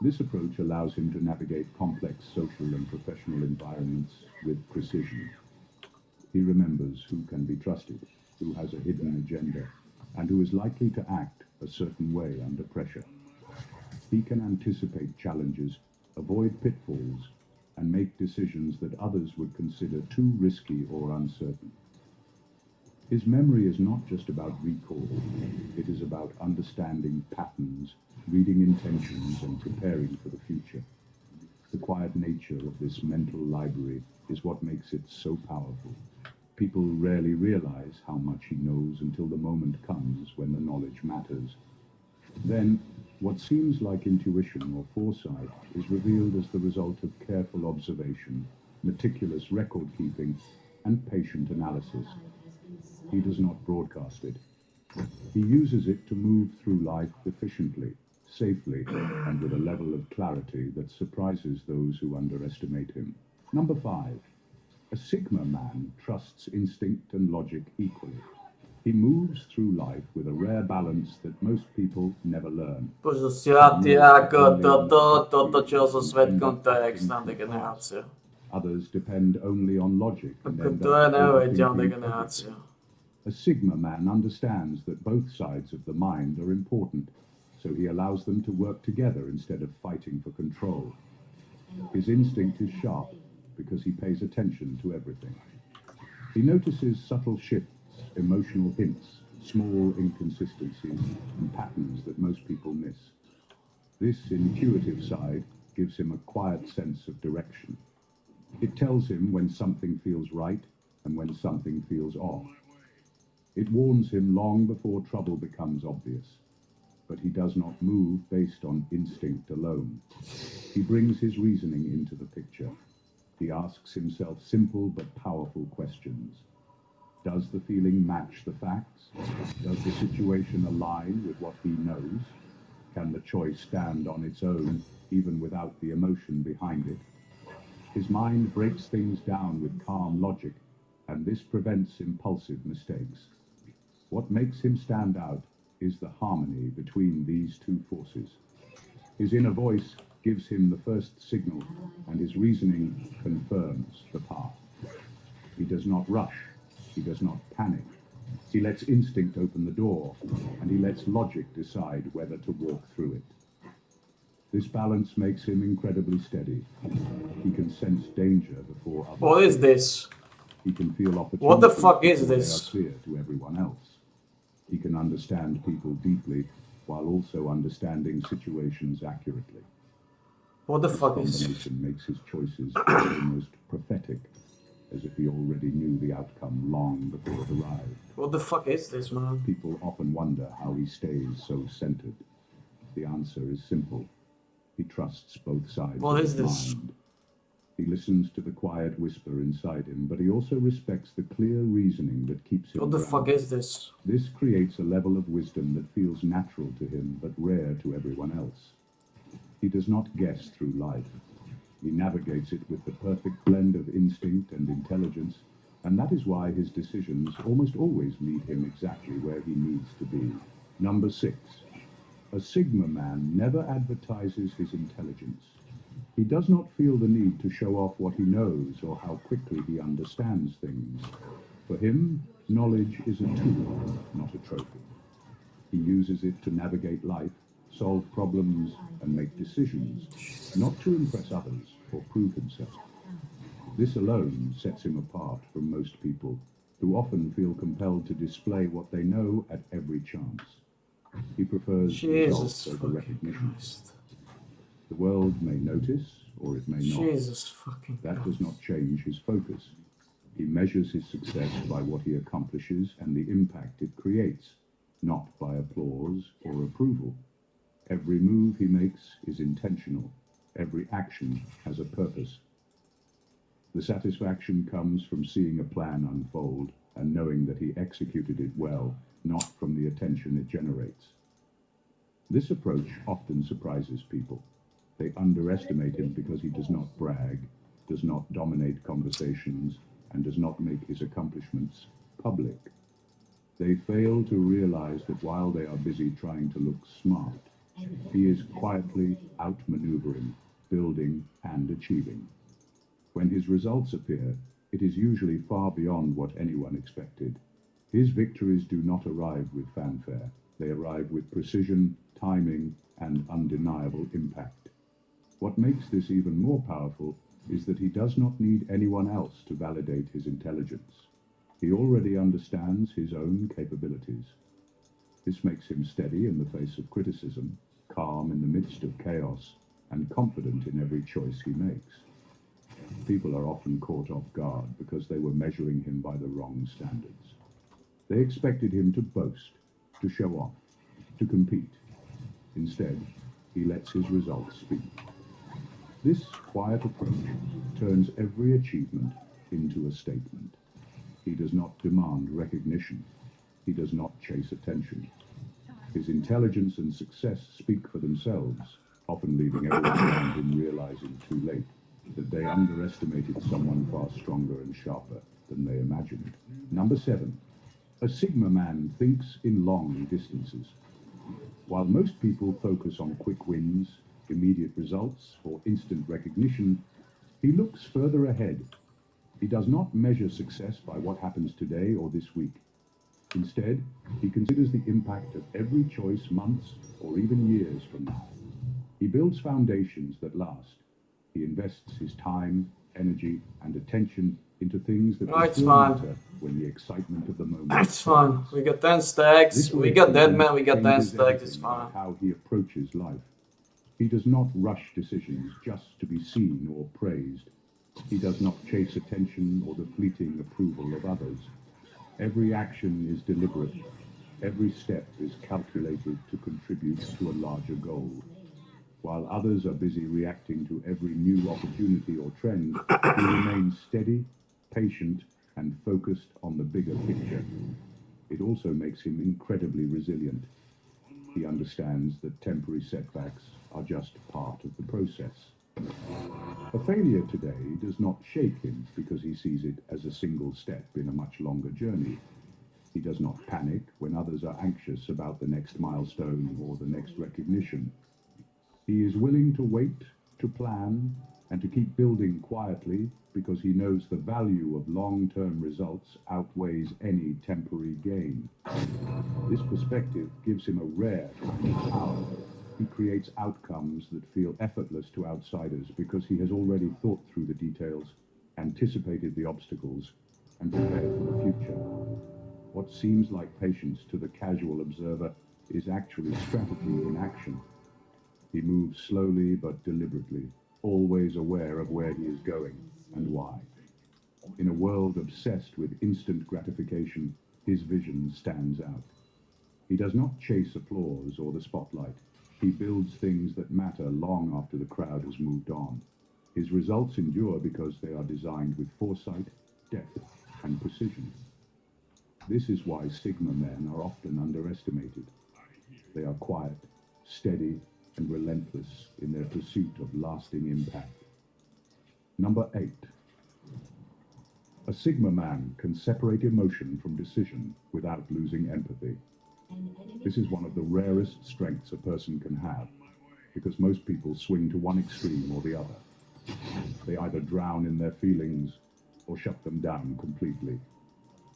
This approach allows him to navigate complex social and professional environments with precision. He remembers who can be trusted, who has a hidden agenda, and who is likely to act a certain way under pressure. He can anticipate challenges, avoid pitfalls, and make decisions that others would consider too risky or uncertain. His memory is not just about recall, it is about understanding patterns, reading intentions, and preparing for the future. The quiet nature of this mental library is what makes it so powerful. People rarely realize how much he knows until the moment comes when the knowledge matters. Then, what seems like intuition or foresight is revealed as the result of careful observation, meticulous record keeping, and patient analysis. He does not broadcast it. He uses it to move through life efficiently, safely, and with a level of clarity that surprises those who underestimate him. Number 5. A Sigma man trusts instinct and logic equally. He moves through life with a rare balance that most people never learn. Točil so svetkom to je extended generácia. Others depend only on logic and end To je up neuveriteľná overthinking generácia. everything. A Sigma man understands that both sides of the mind are important, so he allows them to work together instead of fighting for control. His instinct is sharp because he pays attention to everything. He notices subtle shifts, emotional hints, small inconsistencies, and patterns that most people miss. This intuitive side gives him a quiet sense of direction. It tells him when something feels right and when something feels off. It warns him long before trouble becomes obvious, but he does not move based on instinct alone. He brings his reasoning into the picture. He asks himself simple but powerful questions. Does the feeling match the facts? Does the situation align with what he knows? Can the choice stand on its own, even without the emotion behind it? His mind breaks things down with calm logic, and this prevents impulsive mistakes. What makes him stand out is the harmony between these two forces. His inner voice gives him the first signal, and his reasoning confirms the path. He does not rush. He does not panic. He lets instinct open the door, and he lets logic decide whether to walk through it. This balance makes him incredibly steady. He can sense danger before others. What is this? He can feel opportunity. What the fuck is before this? They are clear to everyone else. He can understand people deeply while also understanding situations accurately. What the This fuck is this? combination makes his choices almost prophetic, as if he already knew the outcome long before it arrived. What the fuck is this, man? People often wonder how he stays so centered. The answer is simple. He trusts both sides What of is his this? mind. He listens to the quiet whisper inside him, but he also respects the clear reasoning that keeps him What the fuck grounded. is this? This creates a level of wisdom that feels natural to him, but rare to everyone else. He does not guess through life. He navigates it with the perfect blend of instinct and intelligence, and that is why his decisions almost always lead him exactly where he needs to be. Number 6. A Sigma man never advertises his intelligence. He does not feel the need to show off what he knows or how quickly he understands things. For him, knowledge is a tool, not a trophy. He uses it to navigate life, solve problems, and make decisions, not to impress others or prove himself. This alone sets him apart from most people, who often feel compelled to display what they know at every chance. He prefers results Jesus over fucking recognition. Christ. The world may notice, or it may not. Jesus fucking That Christ. does not change his focus. He measures his success by what he accomplishes and the impact it creates, not by applause or approval. Every move he makes is intentional. Every action has a purpose. The satisfaction comes from seeing a plan unfold and knowing that he executed it well, not from the attention it generates. This approach often surprises people. They underestimate him because he does not brag, does not dominate conversations, and does not make his accomplishments public. They fail to realize that while they are busy trying to look smart, he is quietly outmaneuvering, building, and achieving. When his results appear, it is usually far beyond what anyone expected. His victories do not arrive with fanfare. They arrive with precision, timing, and undeniable impact. What makes this even more powerful is that he does not need anyone else to validate his intelligence. He already understands his own capabilities. This makes him steady in the face of criticism, calm in the midst of chaos, and confident in every choice he makes. People are often caught off guard because they were measuring him by the wrong standards. They expected him to boast, to show off, to compete. Instead, he lets his results speak. This quiet approach turns every achievement into a statement. He does not demand recognition. He does not chase attention. His intelligence and success speak for themselves, often leaving everyone around him realizing too late that they underestimated someone far stronger and sharper than they imagined. Number 7. A Sigma man thinks in long distances. While most people focus on quick wins, immediate results, or instant recognition, he looks further ahead. He does not measure success by what happens today or this week. Instead, he considers the impact of every choice months or even years from now. He builds foundations that last. He invests his time, energy, and attention into things that will It's still fine. matter when the excitement of the moment. It's fine. We got 10 stacks. This We way got of dead thinking man. We got 10 changes stacks. It's everything fine. about how he approaches life. He does not rush decisions just to be seen or praised. He does not chase attention or the fleeting approval of others. Every action is deliberate. Every step is calculated to contribute to a larger goal. While others are busy reacting to every new opportunity or trend, he remains steady, patient, and focused on the bigger picture. It also makes him incredibly resilient. He understands that temporary setbacks are just part of the process. A failure today does not shake him because he sees it as a single step in a much longer journey. He does not panic when others are anxious about the next milestone or the next recognition. He is willing to wait, to plan, and to keep building quietly because he knows the value of long-term results outweighs any temporary gain. This perspective gives him a rare kind of power. He creates outcomes that feel effortless to outsiders because he has already thought through the details, anticipated the obstacles, and prepared for the future. What seems like patience to the casual observer is actually strategy in action. He moves slowly but deliberately, always aware of where he is going and why. In a world obsessed with instant gratification, his vision stands out. He does not chase applause or the spotlight. He builds things that matter long after the crowd has moved on. His results endure because they are designed with foresight, depth, and precision. This is why Sigma men are often underestimated. They are quiet, steady, and relentless in their pursuit of lasting impact. Number 8. A Sigma man can separate emotion from decision without losing empathy. This is one of the rarest strengths a person can have, because most people swing to one extreme or the other. They either drown in their feelings or shut them down completely.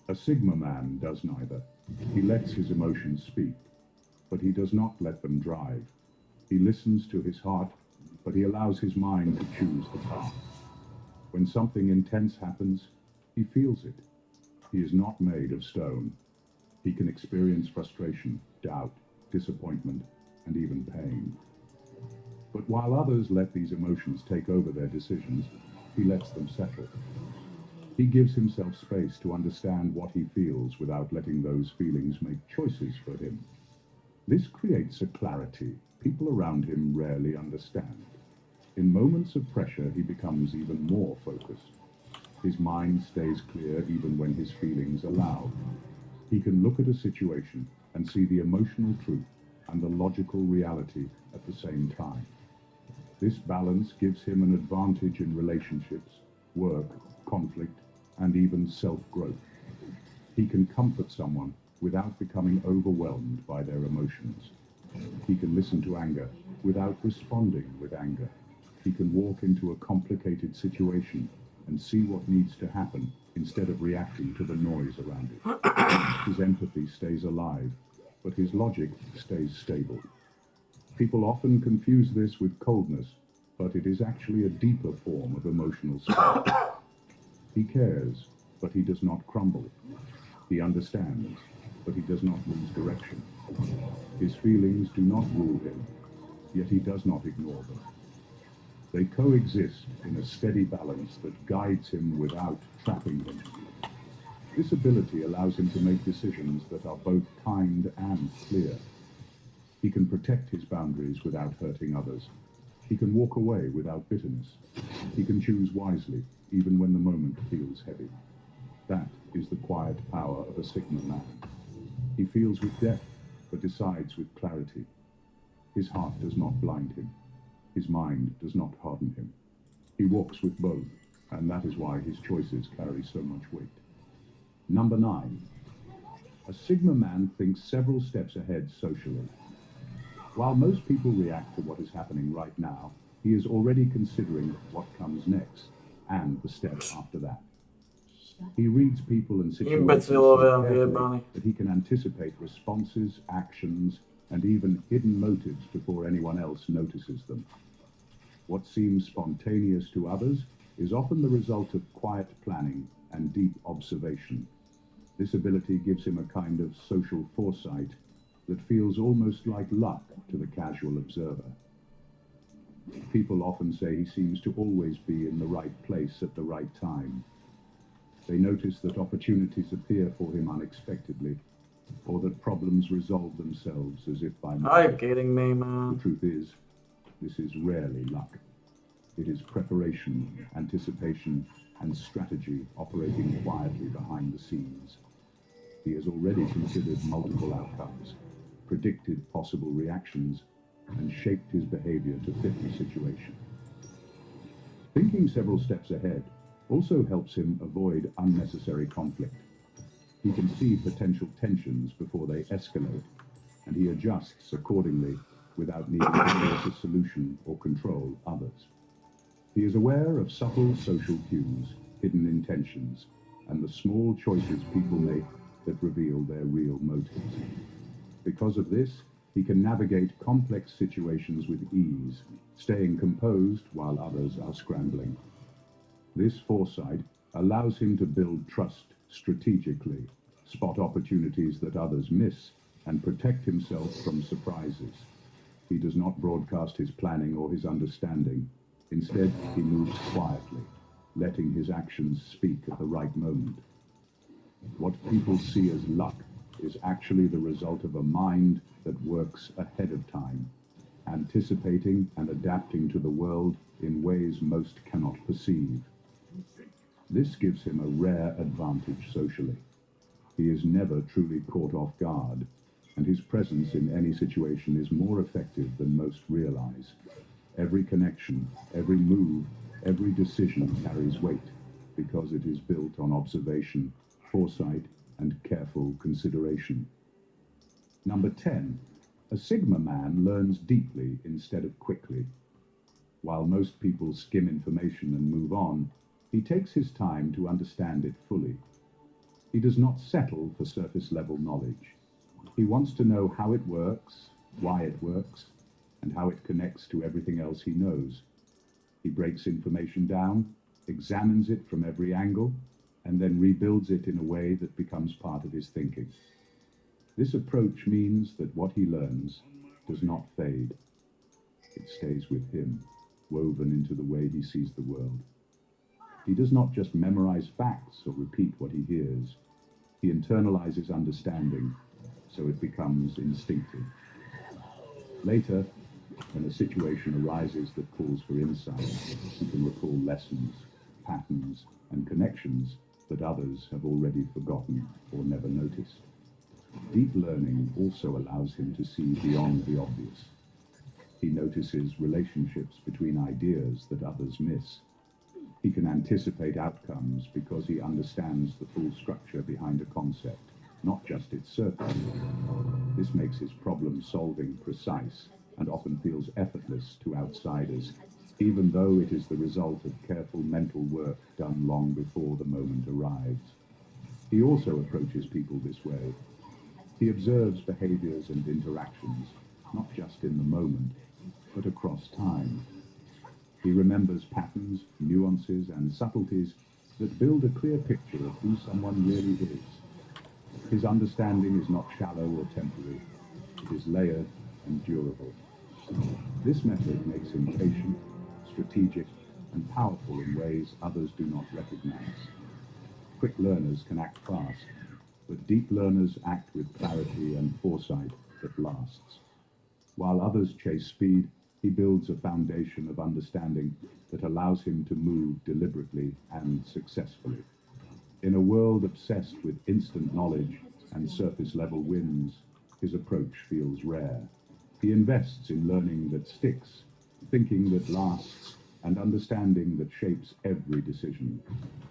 A Sigma man does neither. He lets his emotions speak, but he does not let them drive. He listens to his heart, but he allows his mind to choose the path. When something intense happens, he feels it. He is not made of stone. He can experience frustration, doubt, disappointment, and even pain. But while others let these emotions take over their decisions, he lets them settle. He gives himself space to understand what he feels without letting those feelings make choices for him. This creates a clarity people around him rarely understand. In moments of pressure, he becomes even more focused. His mind stays clear even when his feelings are loud. He can look at a situation and see the emotional truth and the logical reality at the same time. This balance gives him an advantage in relationships, work, conflict, and even self-growth. He can comfort someone without becoming overwhelmed by their emotions. He can listen to anger without responding with anger. He can walk into a complicated situation and see what needs to happen instead of reacting to the noise around it. His empathy stays alive, but his logic stays stable. People often confuse this with coldness, but it is actually a deeper form of emotional strength. He cares, but he does not crumble. He understands, but he does not lose direction. His feelings do not rule him, yet he does not ignore them. They coexist in a steady balance that guides him without trapping him. This ability allows him to make decisions that are both kind and clear. He can protect his boundaries without hurting others. He can walk away without bitterness. He can choose wisely, even when the moment feels heavy. That is the quiet power of a Sigma man. He feels with depth, but decides with clarity. His heart does not blind him. His mind does not harden him. He walks with both, and that is why his choices carry so much weight. Number 9. A Sigma man thinks several steps ahead socially. While most people react to what is happening right now, he is already considering what comes next, and the step after that. He reads people and situations so carefully that he can anticipate responses, actions, and even hidden motives before anyone else notices them. What seems spontaneous to others is often the result of quiet planning and deep observation. This ability gives him a kind of social foresight that feels almost like luck to the casual observer. People often say he seems to always be in the right place at the right time. They notice that opportunities appear for him unexpectedly, or that problems resolve themselves as if by magic. Are you kidding me, The man? truth is, this is rarely luck. It is preparation, anticipation, and strategy operating quietly behind the scenes. He has already considered multiple outcomes, predicted possible reactions, and shaped his behavior to fit the situation. Thinking several steps ahead also helps him avoid unnecessary conflict. He can see potential tensions before they escalate, and he adjusts accordingly without needing to force a solution or control others. He is aware of subtle social cues, hidden intentions, and the small choices people make that reveal their real motives. Because of this, he can navigate complex situations with ease, staying composed while others are scrambling. This foresight allows him to build trust strategically, spot opportunities that others miss, and protect himself from surprises. He does not broadcast his planning or his understanding. Instead, he moves quietly, letting his actions speak at the right moment. What people see as luck is actually the result of a mind that works ahead of time, anticipating and adapting to the world in ways most cannot perceive. This gives him a rare advantage socially. He is never truly caught off guard, and his presence in any situation is more effective than most realize. Every connection, every move, every decision carries weight because it is built on observation, foresight, and careful consideration. Number 10. A Sigma man learns deeply instead of quickly. While most people skim information and move on, he takes his time to understand it fully. He does not settle for surface-level knowledge. He wants to know how it works, why it works, and how it connects to everything else he knows. He breaks information down, examines it from every angle, and then rebuilds it in a way that becomes part of his thinking. This approach means that what he learns does not fade. It stays with him, woven into the way he sees the world. He does not just memorize facts or repeat what he hears. He internalizes understanding, so it becomes instinctive. Later, when a situation arises that calls for insight, he can recall lessons, patterns, and connections that others have already forgotten or never noticed. Deep learning also allows him to see beyond the obvious. He notices relationships between ideas that others miss. He can anticipate outcomes because he understands the full structure behind a concept, not just its surface. This makes his problem-solving precise and often feels effortless to outsiders, even though it is the result of careful mental work done long before the moment arrives. He also approaches people this way. He observes behaviors and interactions, not just in the moment, but across time. He remembers patterns, nuances, and subtleties that build a clear picture of who someone really is. His understanding is not shallow or temporary. It is layered and durable. This method makes him patient, strategic, and powerful in ways others do not recognize. Quick learners can act fast, but deep learners act with clarity and foresight that lasts. While others chase speed, he builds a foundation of understanding that allows him to move deliberately and successfully. In a world obsessed with instant knowledge and surface-level wins, his approach feels rare. He invests in learning that sticks, thinking that lasts, and understanding that shapes every decision.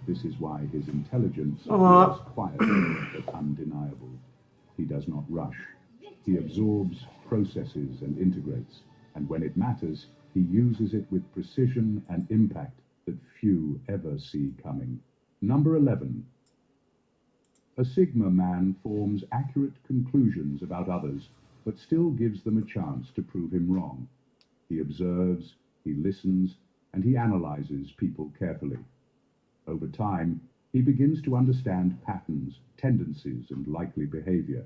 This is why his intelligence feels quiet but undeniable. He does not rush. He absorbs, processes, and integrates, and when it matters, he uses it with precision and impact that few ever see coming. Number 11. A Sigma man forms accurate conclusions about others, but still gives them a chance to prove him wrong. He observes, he listens, and he analyzes people carefully. Over time, he begins to understand patterns, tendencies, and likely behavior.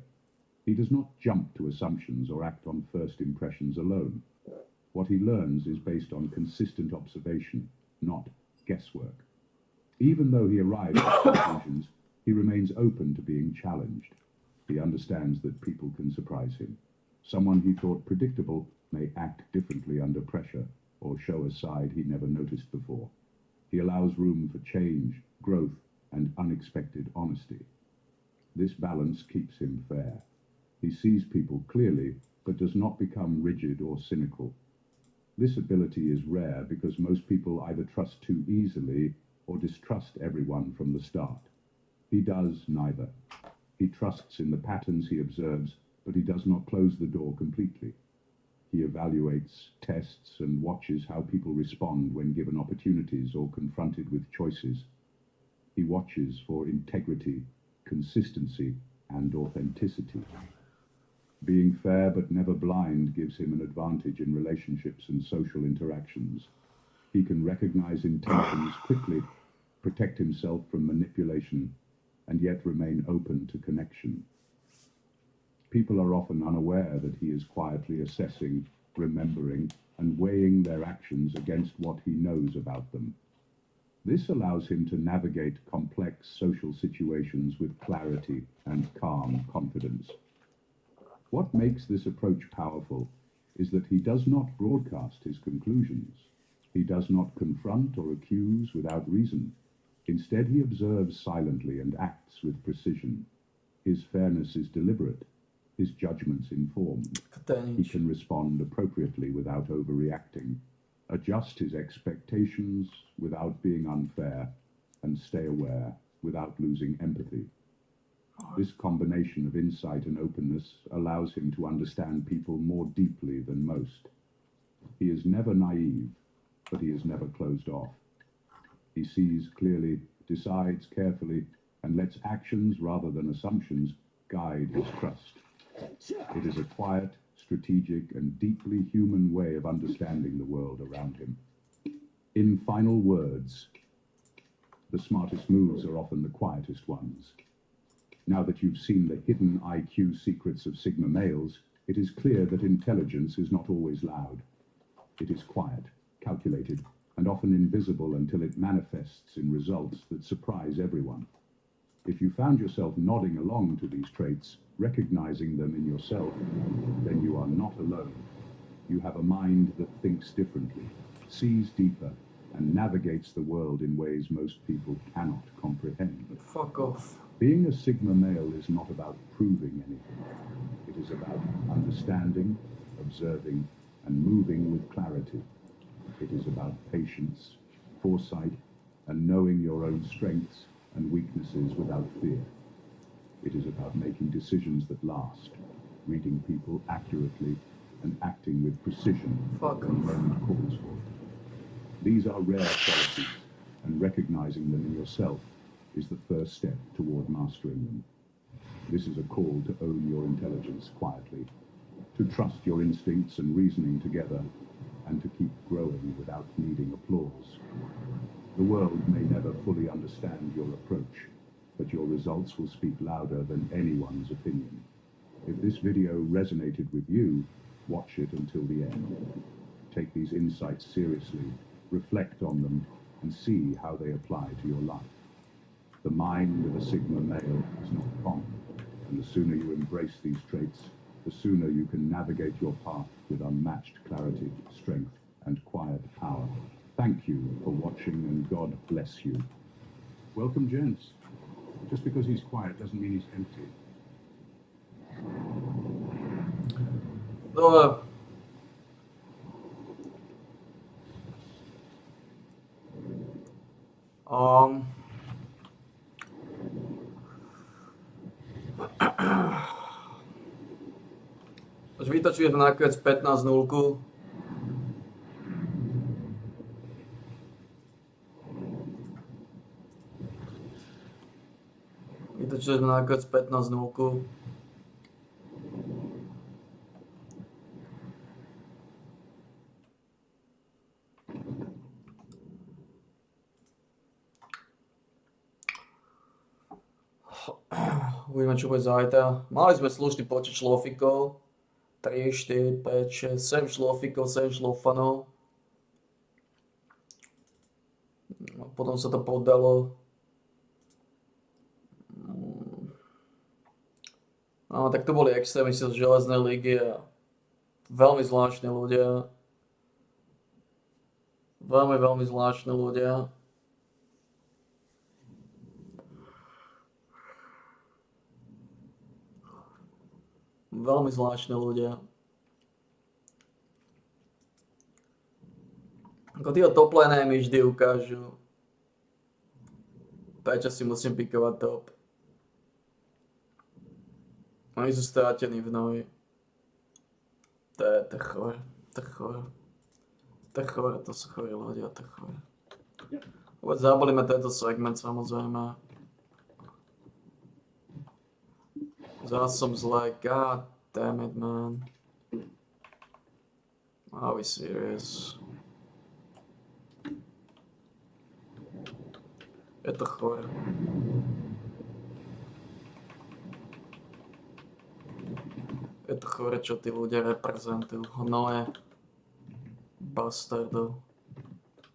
He does not jump to assumptions or act on first impressions alone. What he learns is based on consistent observation, not guesswork. Even though he arrives at conclusions, he remains open to being challenged. He understands that people can surprise him. Someone he thought predictable may act differently under pressure or show a side he never noticed before. He allows room for change, growth, and unexpected honesty. This balance keeps him fair. He sees people clearly, but does not become rigid or cynical. This ability is rare because most people either trust too easily or distrust everyone from the start. He does neither. He trusts in the patterns he observes, but he does not close the door completely. He evaluates, tests, and watches how people respond when given opportunities or confronted with choices. He watches for integrity, consistency, and authenticity. Being fair but never blind gives him an advantage in relationships and social interactions. He can recognize intentions quickly, protect himself from manipulation, and yet remain open to connection. People are often unaware that he is quietly assessing, remembering, and weighing their actions against what he knows about them. This allows him to navigate complex social situations with clarity and calm confidence. What makes this approach powerful is that he does not broadcast his conclusions. He does not confront or accuse without reason. Instead, he observes silently and acts with precision. His fairness is deliberate, his judgments informed. He can respond appropriately without overreacting, adjust his expectations without being unfair, and stay aware without losing empathy. This combination of insight and openness allows him to understand people more deeply than most. He is never naive, but he is never closed off. He sees clearly, decides carefully, and lets actions rather than assumptions guide his trust. It is a quiet, strategic, and deeply human way of understanding the world around him. In final words, the smartest moves are often the quietest ones. Now that you've seen the hidden IQ secrets of Sigma males, it is clear that intelligence is not always loud. It is quiet, calculated, and often invisible until it manifests in results that surprise everyone. If you found yourself nodding along to these traits, recognizing them in yourself, then you are not alone. You have a mind that thinks differently, sees deeper, and navigates the world in ways most people cannot comprehend. Fuck off. Being a Sigma male is not about proving anything. It is about understanding, observing, and moving with clarity. It is about patience, foresight, and knowing your own strengths and weaknesses without fear. It is about making decisions that last, reading people accurately, and acting with precision Fuck when the off. moment calls for it. These are rare qualities, and recognizing them in yourself is the first step toward mastering them. This is a call to own your intelligence quietly, to trust your instincts and reasoning together, and to keep growing without needing applause. The world may never fully understand your approach, but your results will speak louder than anyone's opinion. If this video resonated with you, watch it until the end. Take these insights seriously, reflect on them, and see how they apply to your life. The mind of a Sigma male is not common, and the sooner you embrace these traits, the sooner you can navigate your path with unmatched clarity, strength, and quiet power. Thank you for watching, and God bless you. Welcome, gents. Just because he's quiet doesn't mean he's empty. Dobre. Um, už vytočili sme nakoniec 15-0. Vytočili sme nakoniec 15-0. Uvidíme, čo bude zajtra. Mali sme slušný počet šlofikov. 3, 4, 5, 6, 7 šlofikov, 7 šlofanov. A potom sa to podalo. No, tak to boli extrémisti z Železnej ligy a veľmi zvláštni ľudia. Veľmi zvláštni ľudia. Veľmi zvláštni ľudia. Ako tího top lane mi vždy ukážu. Prečo si musím pikovať top. Oni sú strátení v noji. To je chore. To je chore. To je chore, to sú chorí ľudia, to je chore. Vôbec zabalíme tento segment, samozrejme. Zás som zle, god damn it, man. Are we serious? Je to chore. Je to chore, čo tí ľudia reprezentujú. Hnoje, bastardov,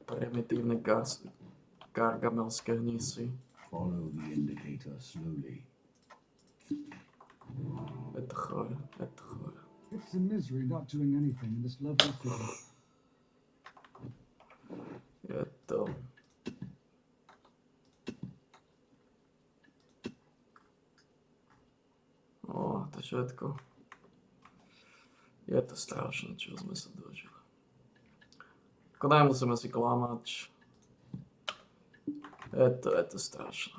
primitívne gargamelské hnisy. Follow the indicator slowly. Je to chore, je to chore. It's a misery not doing anything in this lovely city. Je to... O, to všetko. Je to strašné, čo sme sa dožili. Ako nemusíme si klamať. Je to strašné.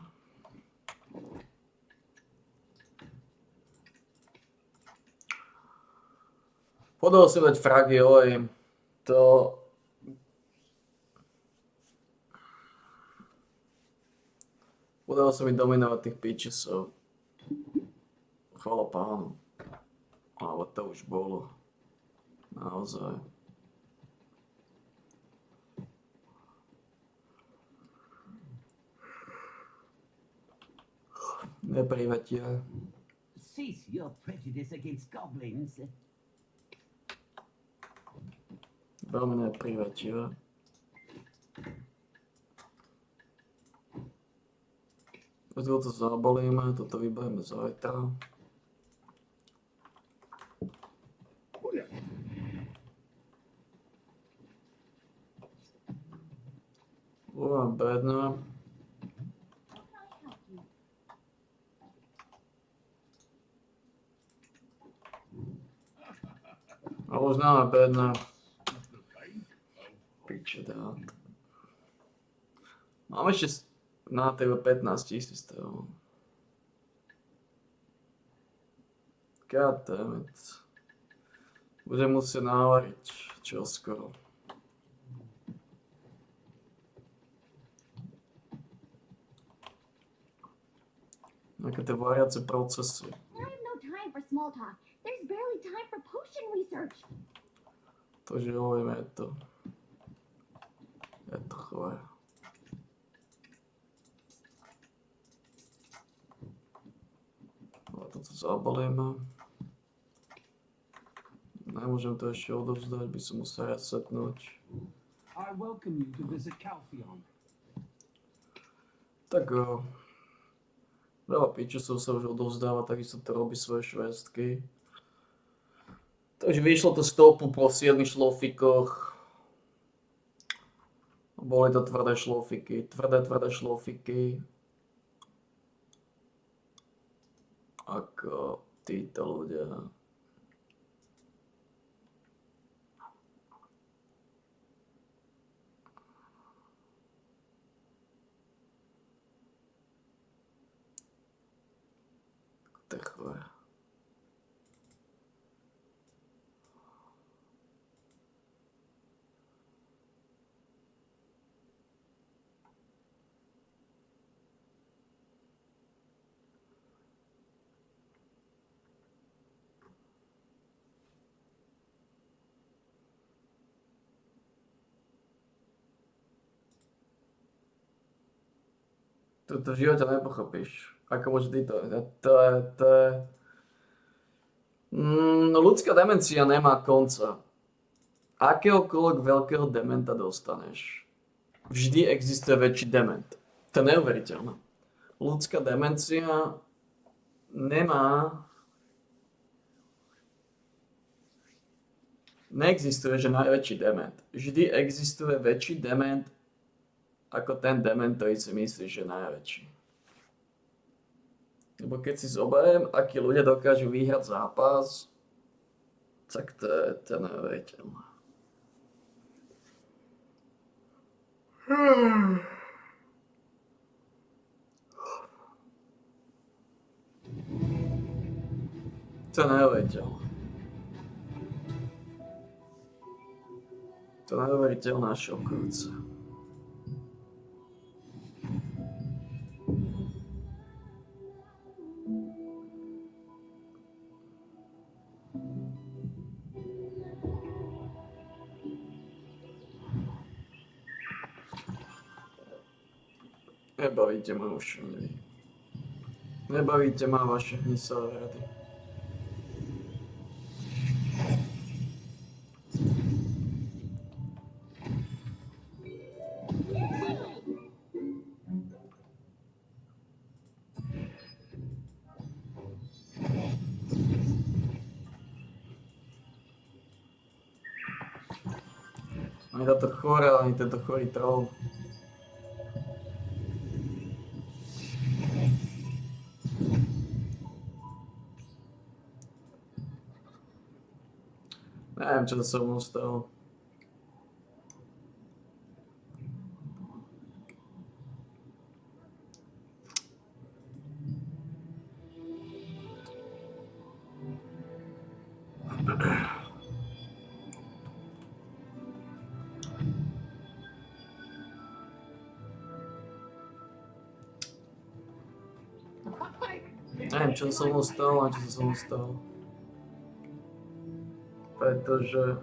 Podal si dať fragy, oj. To... Podal sa mi dominovať tých pitchesov. Chvala pánu. Ale to už bolo. Naozaj. Neprivetia. Cease your prejudice against goblins. Veľmi neprivetia. Toto zabalíme, toto vybavíme zajtra. Bedno. už máme bedná. Piče dát. Mám ešte na tebe 15 000 z toho. God damn it. Budem musieť návariť čoskoro. Nejaké tie variace procesy. I have no time for small talk. There's barely time for potion research. Takže hovoríme, je to chore. Ale toto zabalíme. Nemôžem to ešte odovzdať, by som musel resetnúť. I welcome you to visit Calpheon. Tak veľa pičusov sa už odovzdáva, takisto to robí svoje švestky. Takže vyšlo to z topu po 7 šlofikoch. Boli to tvrdé šlofiky, tvrdé šlofiky. Ako títo ľudia. To je chore. To v živote nepochopíš. Ako môže ty to je... ľudská demencia nemá konca. Akéhokoľvek veľkého dementa dostaneš. Vždy existuje väčší dement. To je neuveriteľné. Ľudská demencia nemá... Neexistuje, že najväčší dement. Vždy existuje väčší dement ako ten dement, ktorý si myslíš, že je najväčší. Lebo keď si zoberiem, akí ľudia dokážu vyhrať zápas, tak to je neuveriteľné. To je neuveriteľné. To je neuveriteľné a šokujúce. Nebavíte ma už vy. Nebavíte ma vaše hnisavé rady. Ani táto chora, ani tento chorý troll. Neviem, čo to so mnou stalo. Neviem, čo sa so mnou stalo a čo sa so mnou stalo. Pretože...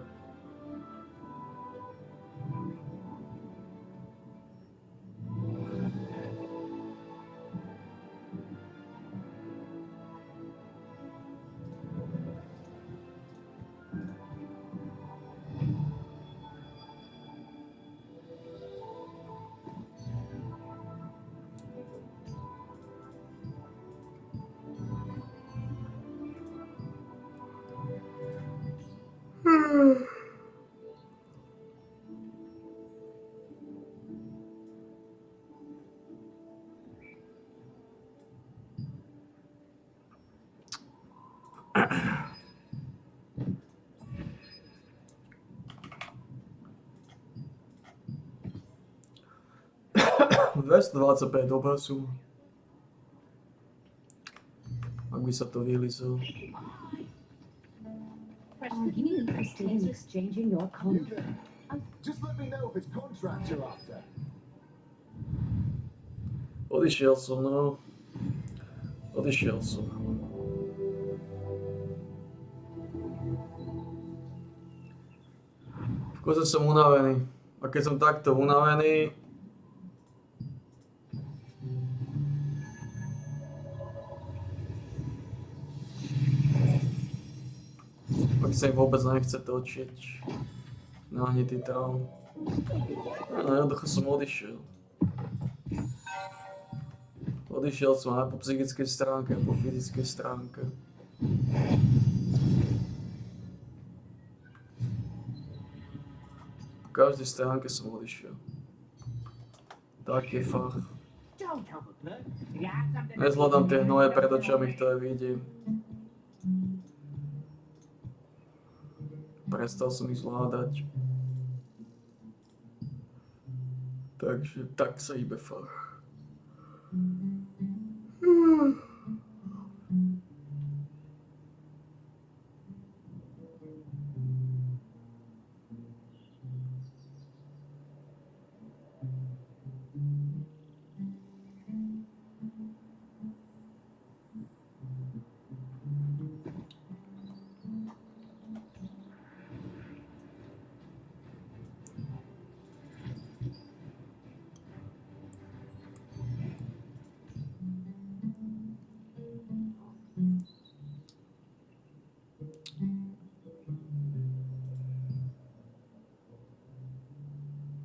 225 obrazu. Ak by sa to vylizol. Are you interested in exchanging your contract? Just let me know if it's contract you're after. Odišiel som, no. Odišiel som. V koze som unavený. A keď som takto unavený, ak sa im vôbec nechce točiť. Nahnitý trón. No, jednoducho som odišiel. Odišiel som aj po psychickej stránke, aj po fyzickej stránke. Po každej stránke som odišiel. Taký fach. Don't help a bird. You have something to Nezvládam tie hnoje pred očami, ktoré vidím. Prestal som ich zvládať. Takže tak sa ibe fach.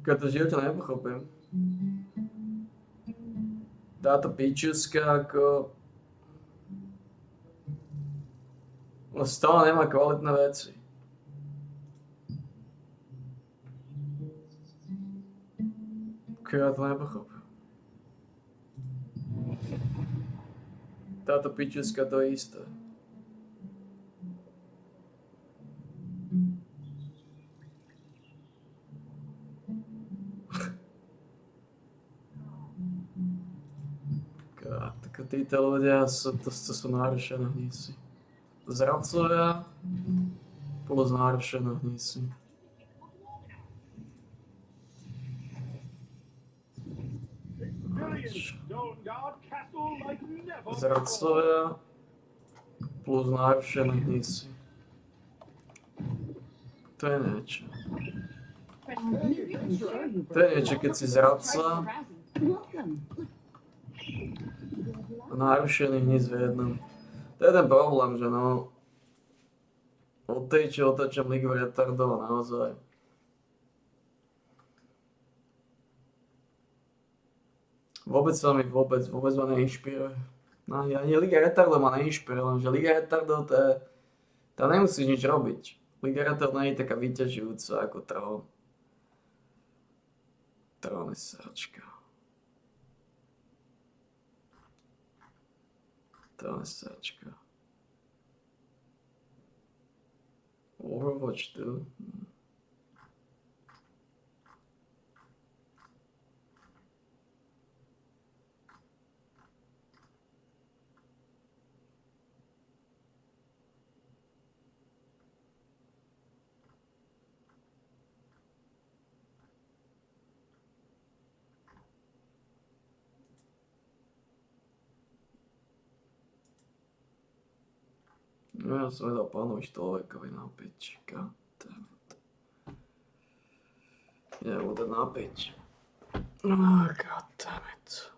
Keď to v živote nepochopím. Táto pičuska ako... stále nemá kvalitné veci. Keď ja to nepochopím. Táto pičuska to je isté. Tak títo ľudia to sú nárušené hnísi. Zradcovia plus nárušené hnísi. Zradcovia plus nárušené hnísi. To je niečo. To je niečo, keď si zradca a nárušený hníz v jednom. To je ten problém, že no... Od tej, čo otačam Ligu retardov, naozaj. Vôbec ma neinšpiruje. No, ani Liga retardov ma neinšpiruje, lenže Liga retardov to je... Tam nemusíš nič robiť. Liga retardov nie je taká vyťažujúca ako Trón. Trón je sračka. Trón je sračka. Overwatch 2. No ja som vedel pánovi Štolvekovi napiť. Goddammit. Nebudem napiť. Oh, goddammit.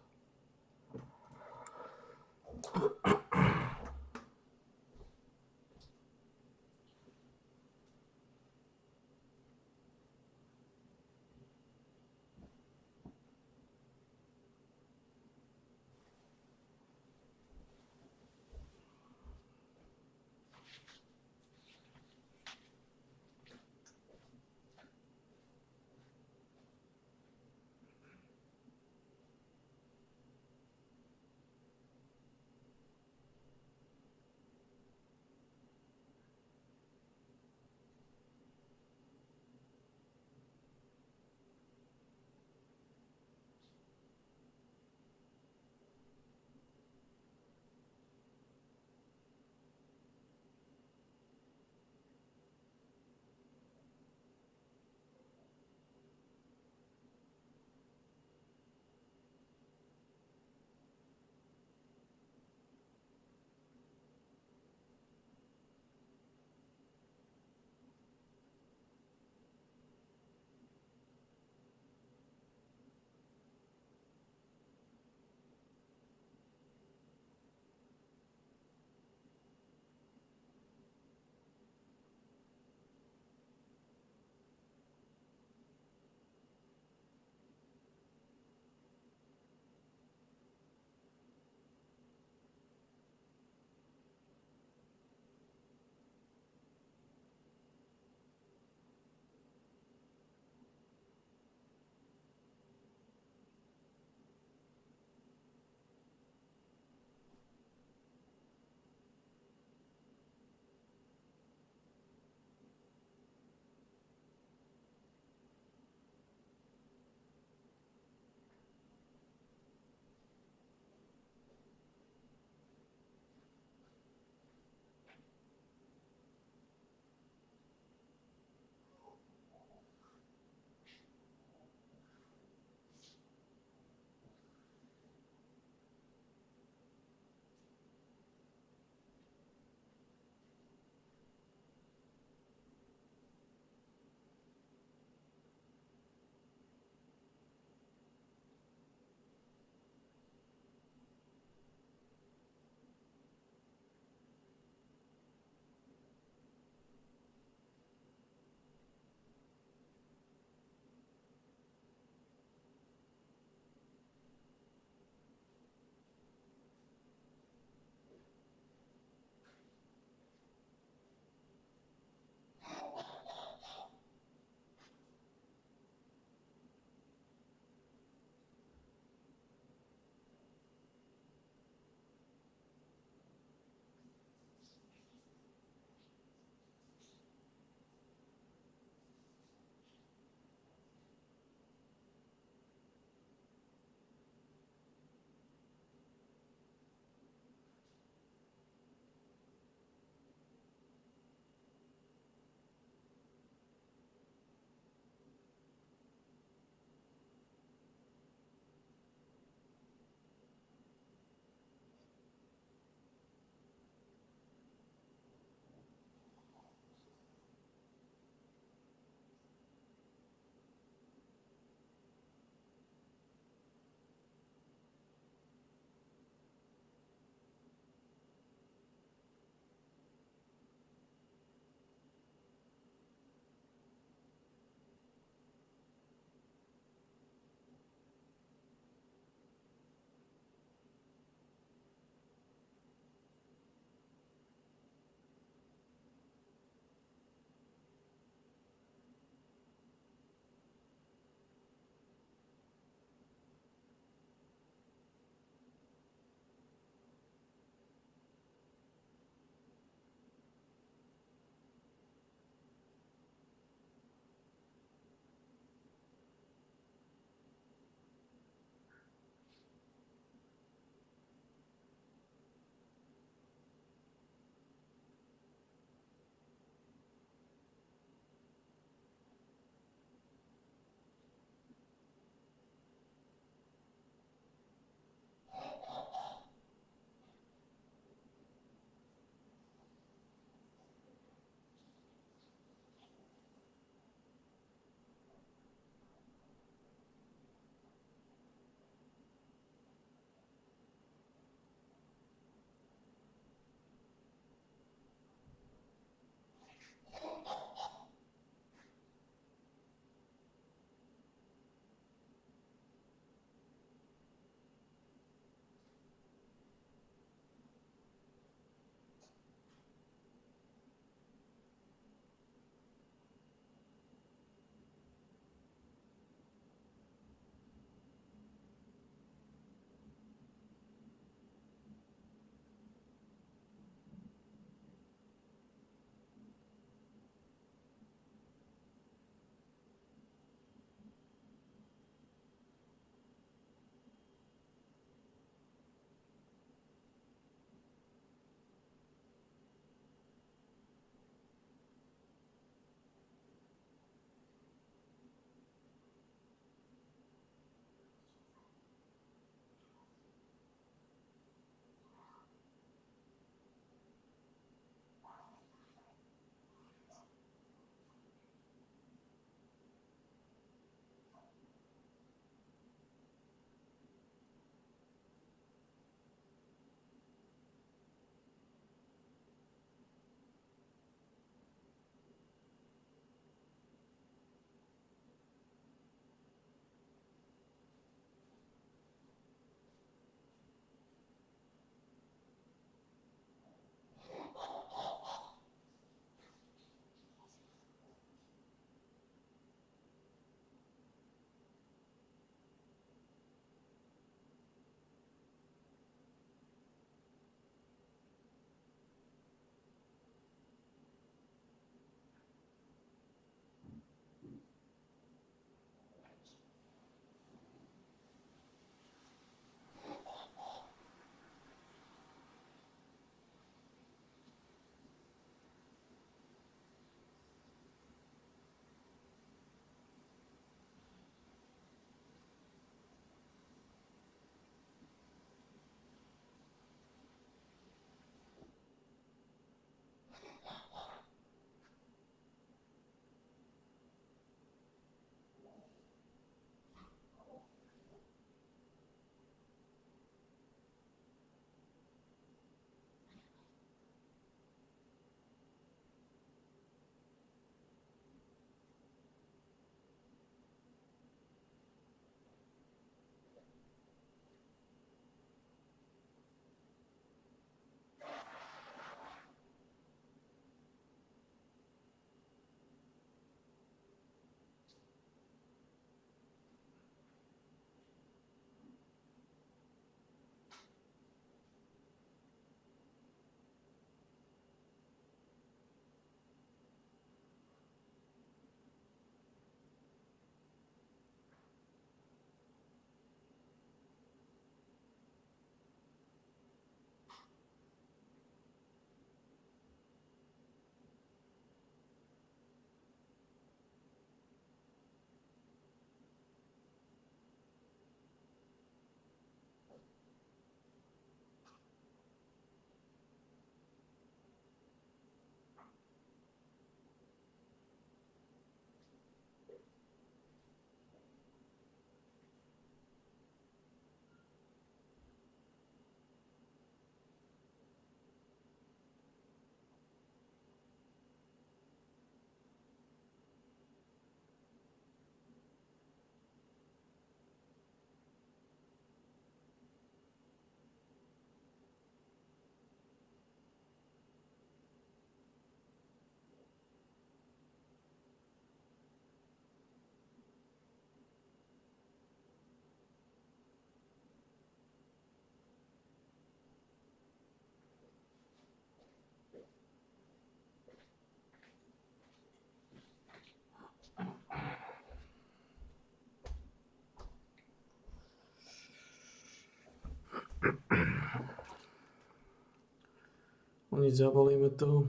nič, zavolíme to.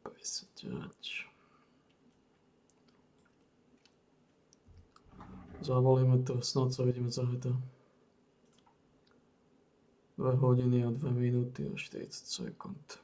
Presediač. Zavolíme to, snad sa vidíme zajtra. 2 hodiny a 2 minúty a 40 sekúnd.